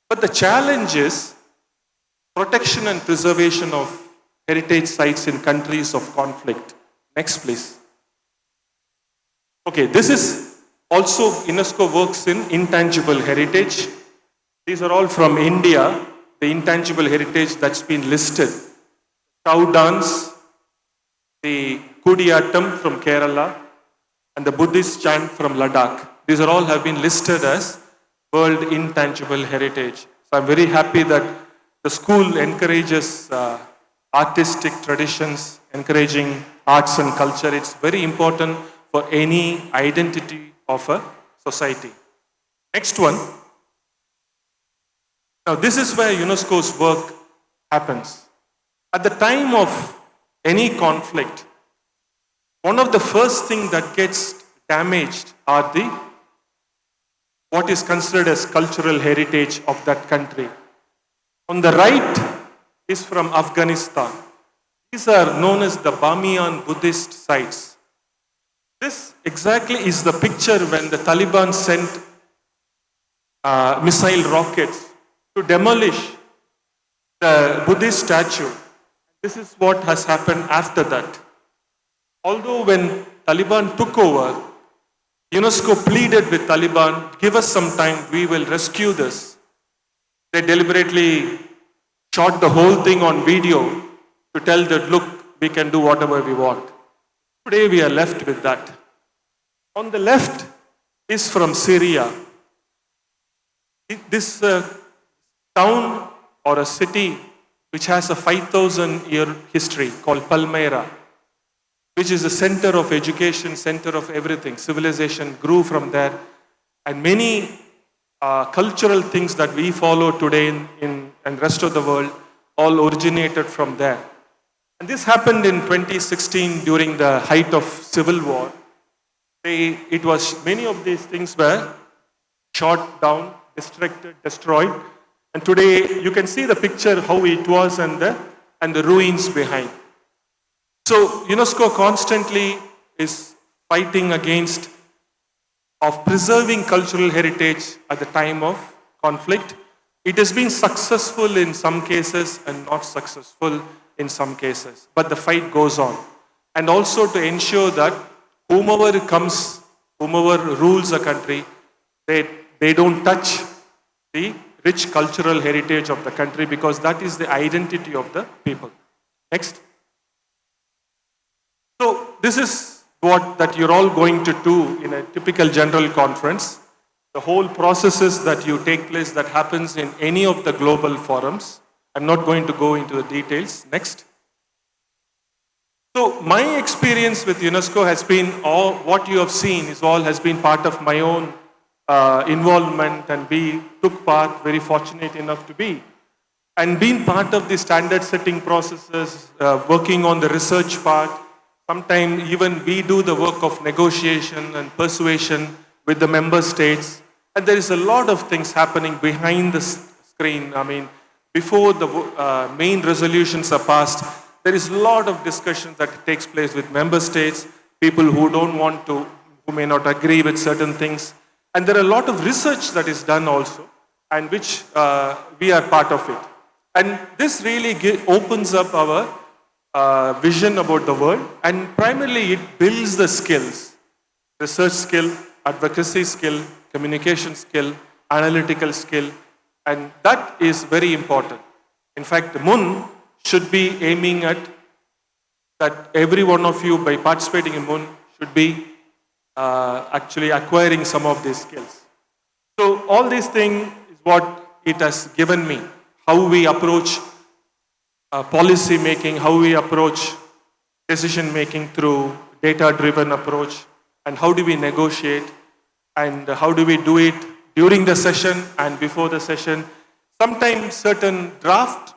But the challenge is protection and preservation of heritage sites in countries of conflict. Next, please. Okay, this is also UNESCO works in intangible heritage. These are all from India, the intangible heritage that's been listed. Cow dance, the Kudiyattam from Kerala, and the Buddhist chant from Ladakh. These are all have been listed as World Intangible Heritage. So I'm very happy that the school encourages artistic traditions, encouraging arts and culture. It's very important for any identity of a society. Next one. Now this is where UNESCO's work happens. At the time of any conflict, one of the first things that gets damaged are what is considered as cultural heritage of that country. On the right is from Afghanistan. These are known as the Bamiyan Buddhist sites. This exactly is the picture when the Taliban sent missile rockets to demolish the Buddhist statue. This is what has happened after that. Although when Taliban took over, UNESCO pleaded with Taliban, give us some time, we will rescue this. They deliberately shot the whole thing on video to tell that, look, we can do whatever we want. Today we are left with that. On the left is from Syria. This town or a city which has a 5,000-year history called Palmyra, which is the center of education, center of everything. Civilization grew from there. And many cultural things that we follow today in and rest of the world all originated from there. And this happened in 2016 during the height of civil war. Many of these things were shot down, destroyed. And today you can see the picture how it was and the ruins behind. So UNESCO constantly is fighting against of preserving cultural heritage at the time of conflict. It has been successful in some cases and not successful in some cases. But the fight goes on. And also to ensure that whomever comes, whomever rules a country, they don't touch the rich cultural heritage of the country, because that is the identity of the people. Next. So this is what that you're all going to do in a typical general conference. The whole processes that you take place that happens in any of the global forums. I'm not going to go into the details. Next. So my experience with UNESCO has been all what you have seen has been part of my own involvement, and we took part, very fortunate enough to be. And being part of the standard setting processes, working on the research part, sometimes even we do the work of negotiation and persuasion with the member states. And there is a lot of things happening behind the screen. I mean, before the main resolutions are passed, there is a lot of discussion that takes place with member states, people who don't want to who may not agree with certain things. And there are a lot of research that is done also, and which we are part of it. And this really opens up our vision about the world, and primarily it builds the skills, research skill, advocacy skill, communication skill, analytical skill, and that is very important. In fact, the MUN should be aiming at that every one of you, by participating in MUN, should be actually acquiring some of these skills. So all these things is what it has given me, how we approach policy making, how we approach decision making through data-driven approach, and how do we negotiate, and how do we do it during the session and before the session. Sometimes certain draft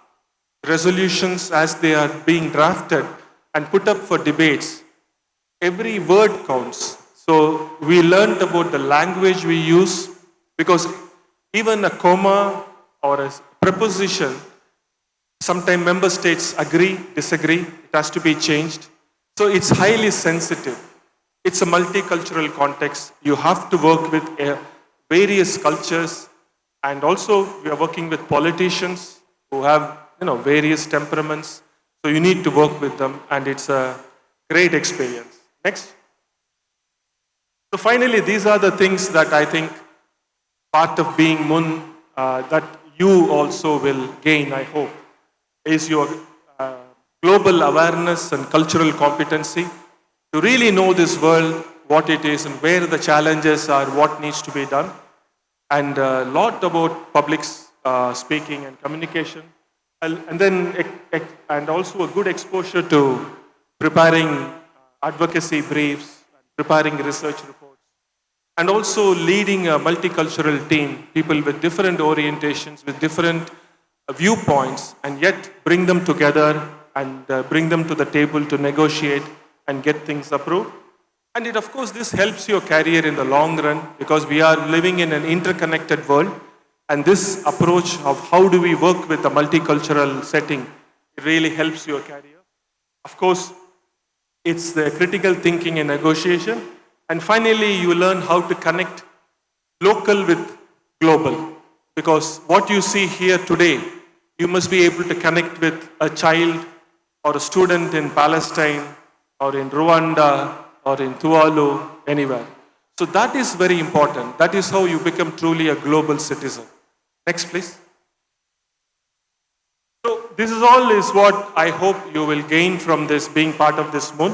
resolutions, as they are being drafted and put up for debates, every word counts. So we learned about the language we use, because even a comma or a preposition, sometimes member states agree, disagree, it has to be changed. So it's highly sensitive. It's a multicultural context. You have to work with various cultures, and also we are working with politicians who have various temperaments. So you need to work with them, and it's a great experience. Next. So finally, these are the things that I think part of being MUN that you also will gain, I hope, is your global awareness and cultural competency to really know this world, what it is and where the challenges are, what needs to be done, and a lot about public speaking and communication, and also a good exposure to preparing advocacy briefs, preparing research reports, and also leading a multicultural team, people with different orientations, with different viewpoints, and yet bring them together and bring them to the table to negotiate and get things approved. And it, of course, this helps your career in the long run, because we are living in an interconnected world, and this approach of how do we work with a multicultural setting, it really helps your career. Of course, it's the critical thinking and negotiation. And finally, you learn how to connect local with global, because what you see here today, you must be able to connect with a child or a student in Palestine or in Rwanda or in Tuvalu, anywhere. So that is very important. That is how you become truly a global citizen. Next, please. So this is all is what I hope you will gain from this, being part of this MUN.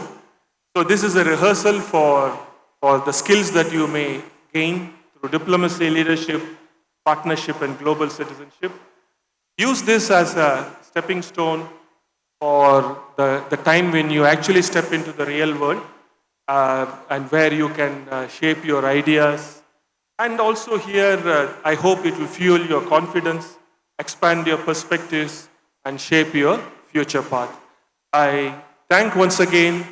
So this is a rehearsal for the skills that you may gain through diplomacy, leadership, partnership, and global citizenship. Use this as a stepping stone for the time when you actually step into the real world, and where you can shape your ideas. And also here, I hope it will fuel your confidence, expand your perspectives, and shape your future path. I thank once again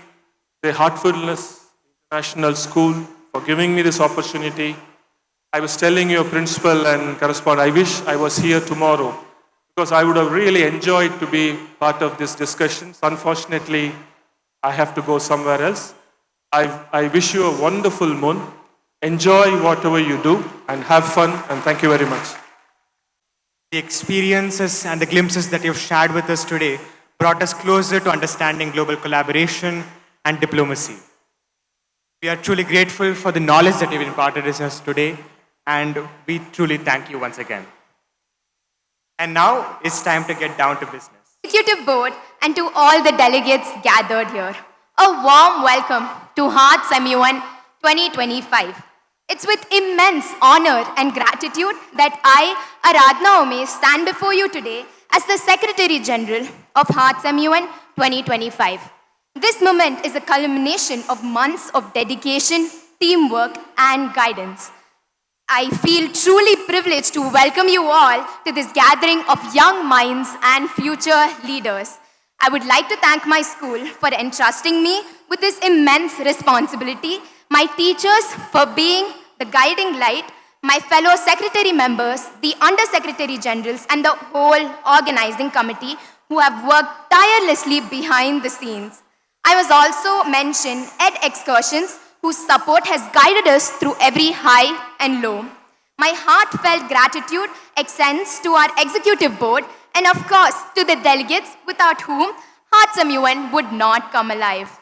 the Heartfulness International School for giving me this opportunity. I was telling your principal and correspondent, I wish I was here tomorrow, because I would have really enjoyed to be part of this discussion. Unfortunately, I have to go somewhere else. I wish you a wonderful MUN. Enjoy whatever you do and have fun, and thank you very much. The experiences and the glimpses that you've shared with us today brought us closer to understanding global collaboration and diplomacy. We are truly grateful for the knowledge that you've imparted to us today, and we truly thank you once again. And now it's time to get down to business. Executive Board, and to all the delegates gathered here, a warm welcome to HEARTSMUN 2025. It's with immense honor and gratitude that I, Aradhna Ome, stand before you today as the Secretary General of HEARTSMUN 2025. This moment is a culmination of months of dedication, teamwork, and guidance. I feel truly privileged to welcome you all to this gathering of young minds and future leaders. I would like to thank my school for entrusting me with this immense responsibility, my teachers for being the guiding light, my fellow secretary members, the under-secretary generals, and the whole organizing committee who have worked tirelessly behind the scenes. I must also mention Ed Excursions whose support has guided us through every high and low. My heartfelt gratitude extends to our executive board and of course to the delegates without whom HEARTSMUN would not come alive.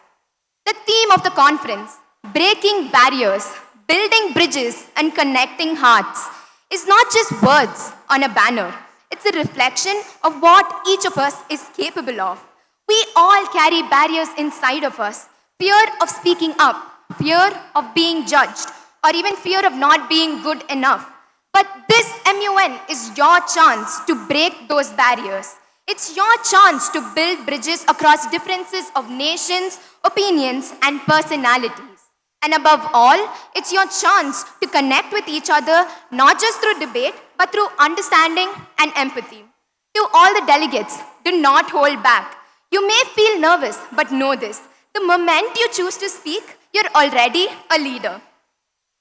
The theme of the conference, breaking barriers, building bridges and connecting hearts, is not just words on a banner. It's a reflection of what each of us is capable of. We all carry barriers inside of us. Fear of speaking up, fear of being judged, or even fear of not being good enough. But this MUN is your chance to break those barriers. It's your chance to build bridges across differences of nations, opinions, and personalities. And above all, it's your chance to connect with each other, not just through debate, but through understanding and empathy. To all the delegates, do not hold back. You may feel nervous, but know this. The moment you choose to speak, you're already a leader.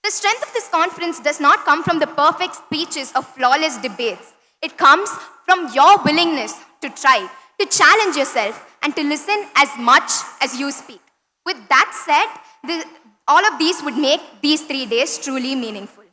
The strength of this conference does not come from the perfect speeches or flawless debates. It comes from your willingness to try, to challenge yourself, and to listen as much as you speak. With that said, all of these would make these 3 days truly meaningful.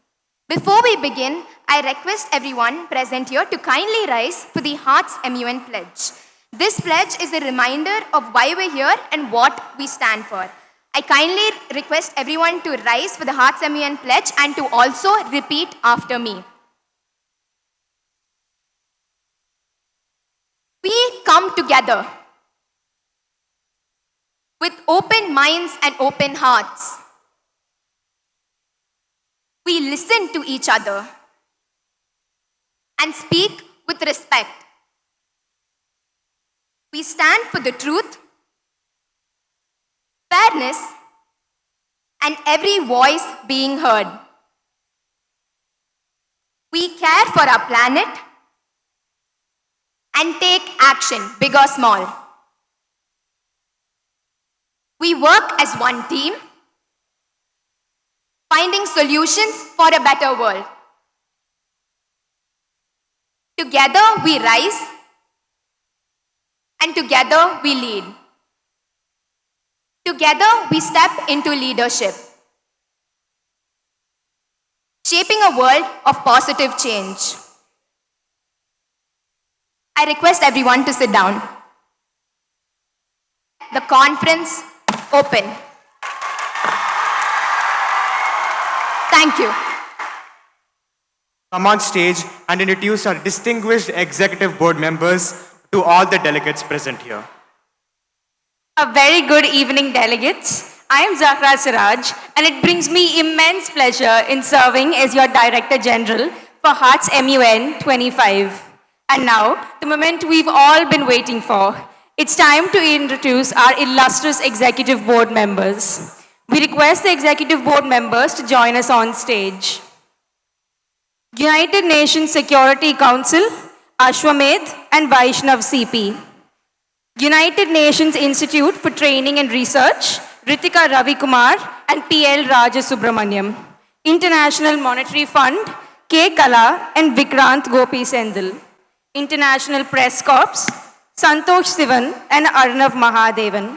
Before we begin, I request everyone present here to kindly rise for the HEARTSMUN pledge. This pledge is a reminder of why we're here and what we stand for. I kindly request everyone to rise for the HEARTSMUN pledge and to also repeat after me. We come together with open minds and open hearts. We listen to each other and speak with respect. We stand for the truth, fairness, and every voice being heard. We care for our planet and take action, big or small. We work as one team, finding solutions for a better world. Together we rise, and together we lead. Together we step into leadership, shaping a world of positive change. I request everyone to sit down. The conference open. Thank you. Come on stage and introduce our distinguished executive board members to all the delegates present here. A very good evening, delegates. I am Zahra Siraj, and it brings me immense pleasure in serving as your Director General for HEARTSMUN 25. And now, the moment we've all been waiting for. It's time to introduce our illustrious Executive Board members. We request the Executive Board members to join us on stage. United Nations Security Council, Ashwamedh and Vaishnav CP. United Nations Institute for Training and Research, Ritika Ravikumar and PL Rajasubramaniam. International Monetary Fund, K. Kala and Vikrant Gopi Sendil. International Press Corps, Santosh Sivan and Arnav Mahadevan.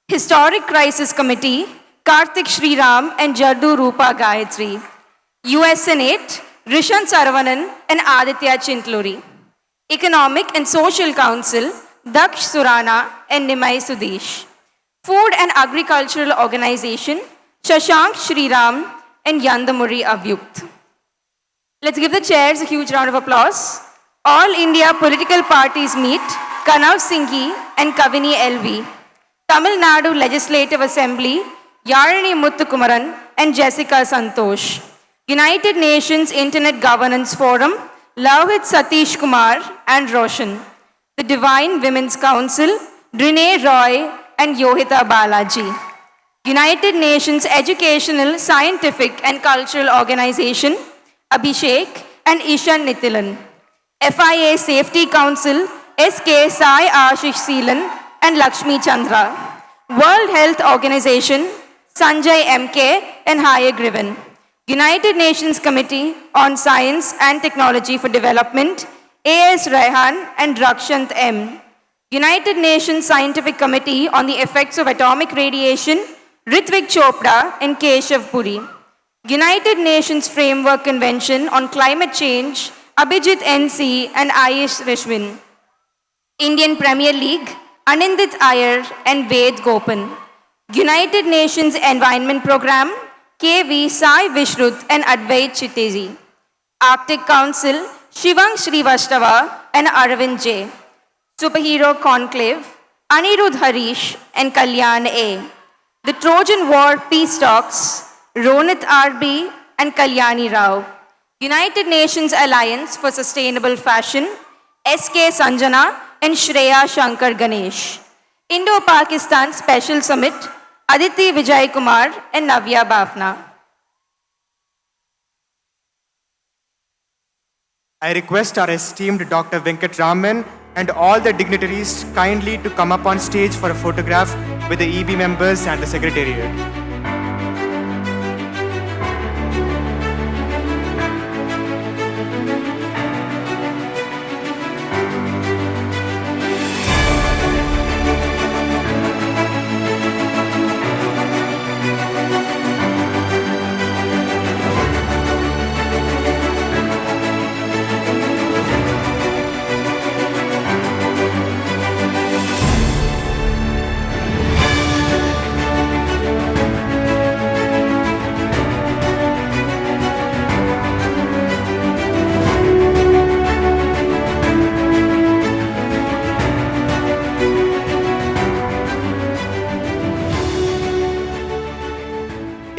Historic Crisis Committee, Karthik Sriram and Jaddu Rupa Gayatri. US Senate, Rishan Saravanan and Aditya Chintluri. Economic and Social Council, Daksh Surana and Nimai Sudesh. Food and Agricultural Organization, Shashank Sriram and Yandamuri Avyukt. Let's give the chairs a huge round of applause. All India political parties meet, Kanav Singhi and Kavini LV. Tamil Nadu Legislative Assembly, Yarani Muthukumaran and Jessica Santosh. United Nations Internet Governance Forum, Lavit Satish Kumar and Roshan. The Divine Women's Council, Renee Roy and Yohita Balaji. United Nations Educational, Scientific and Cultural Organization, Abhishek and Ishan Nithilan. FIA Safety Council, SK Sai Ashish Seelan and Lakshmi Chandra. World Health Organization, Sanjay MK and Haya Griven. United Nations Committee on Science and Technology for Development, AS Raihan and Rakshant M. United Nations Scientific Committee on the Effects of Atomic Radiation, Ritvik Chopra and Keshav Puri. United Nations Framework Convention on Climate Change, Abhijit NC and Ayush Rishwin. Indian Premier League, Anindit Iyer and Ved Gopan. United Nations Environment Programme, KV Sai Vishrut and Advait Chitezi. Arctic Council, Shivang Srivastava and Arvind J. Superhero Conclave, Anirudh Harish and Kalyan A. The Trojan War Peace Talks, Ronit RB and Kalyani Rao. United Nations Alliance for Sustainable Fashion, SK Sanjana and Shreya Shankar Ganesh. Indo-Pakistan Special Summit, Aditi Vijay Kumar and Navya Bafna. I request our esteemed Dr. Venkatraman and all the dignitaries kindly to come up on stage for a photograph with the EB members and the Secretariat.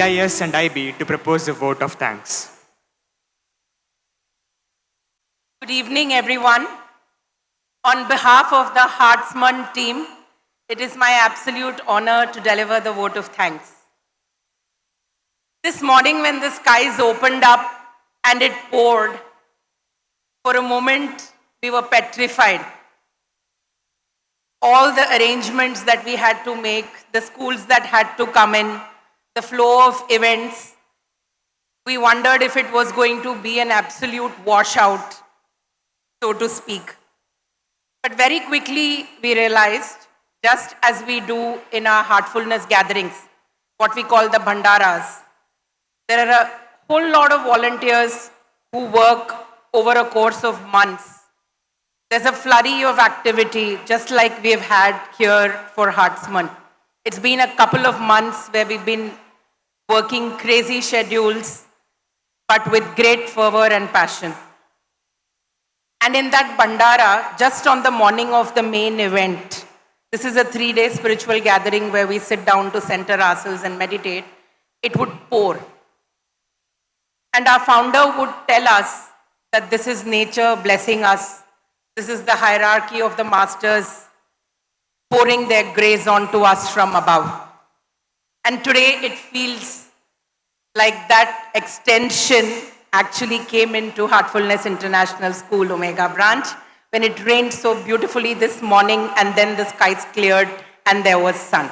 EIS and IB to propose a vote of thanks. Good evening, everyone. On behalf of the HEARTSMUN team, it is my absolute honor to deliver the vote of thanks. This morning when the skies opened up and it poured, for a moment we were petrified. All the arrangements that we had to make, the schools that had to come in, the flow of events, we wondered if it was going to be an absolute washout, so to speak. But very quickly we realized, just as we do in our Heartfulness gatherings, what we call the bhandaras, there are a whole lot of volunteers who work over a course of months. There's a flurry of activity, just like we've had here for HEARTSMUN. It's been a couple of months where we've been working crazy schedules, but with great fervor and passion. And in that Bandara, just on the morning of the main event, this is a 3-day spiritual gathering where we sit down to center ourselves and meditate, it would pour. And our founder would tell us that this is nature blessing us. This is the hierarchy of the masters pouring their grace onto us from above. And today it feels like that extension actually came into Heartfulness International School Omega branch when it rained so beautifully this morning and then the skies cleared and there was sun.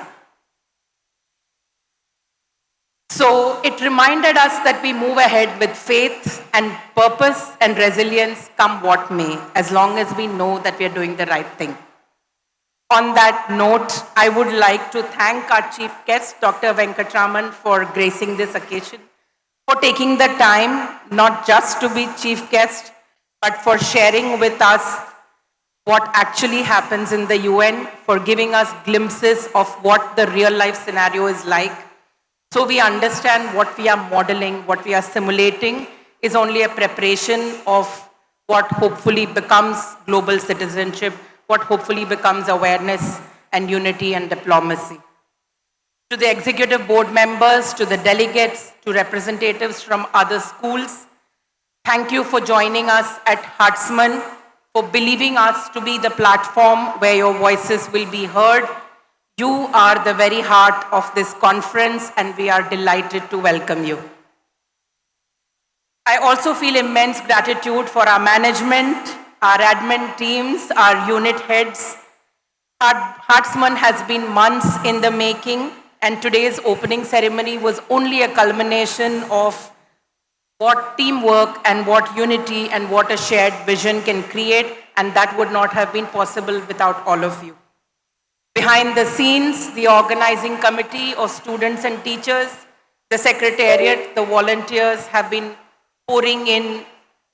So it reminded us that we move ahead with faith and purpose and resilience come what may, as long as we know that we are doing the right thing. On that note, I would like to thank our chief guest, Dr. Venkatraman, for gracing this occasion, for taking the time not just to be chief guest, but for sharing with us what actually happens in the UN, for giving us glimpses of what the real life scenario is like. So we understand what we are modeling, what we are simulating is only a preparation of what hopefully becomes global citizenship, what hopefully becomes awareness and unity and diplomacy. To the executive board members, to the delegates, to representatives from other schools, thank you for joining us at HEARTSMUN, for believing us to be the platform where your voices will be heard. You are the very heart of this conference and we are delighted to welcome you. I also feel immense gratitude for our management, our admin teams, our unit heads. HEARTSMUN has been months in the making and today's opening ceremony was only a culmination of what teamwork and what unity and what a shared vision can create, and that would not have been possible without all of you. Behind the scenes, the organizing committee of students and teachers, the secretariat, the volunteers have been pouring in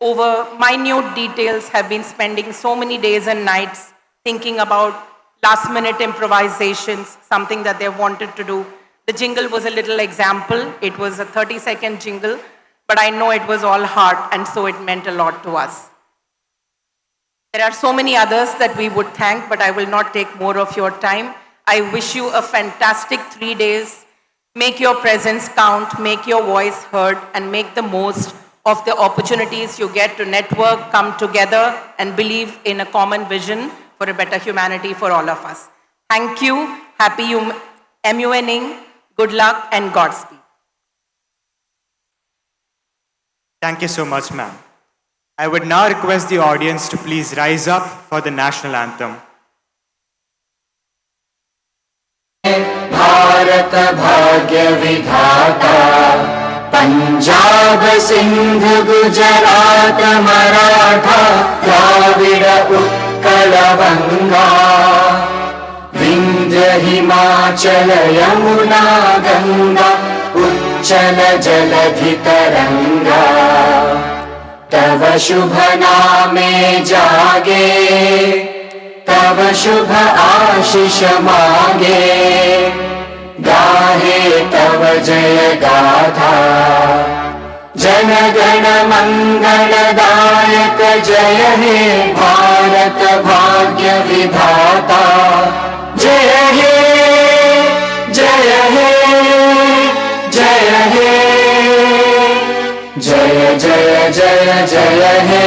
over minute details, have been spending so many days and nights thinking about last minute improvisations, something that they wanted to do. The jingle was a little example. It was a 30-second jingle, but I know it was all heart, and so it meant a lot to us. There are so many others that we would thank, but I will not take more of your time. I wish you a fantastic 3 days. Make your presence count, make your voice heard, and make the most of the opportunities you get to network, come together, and believe in a common vision for a better humanity for all of us. Thank you. Happy MUNing. Good luck and Godspeed. Thank you so much, ma'am. I would now request the audience to please rise up for the national anthem. Bharat भाग्य विधाता पंजाब सिंध गुजरात मराठा द्राविड़ उत्कल बंगा विंध्य हिमाचल यमुना गंगा उच्चल जलधि तरंगा तव शुभ नामे जागे तव शुभ आशीष मांगे गाहे तव जय गाथा जन गण मंगलदायक जय हे भारत भाग्य विधाता जय हे जय हे जय हे जय जय जय जय हे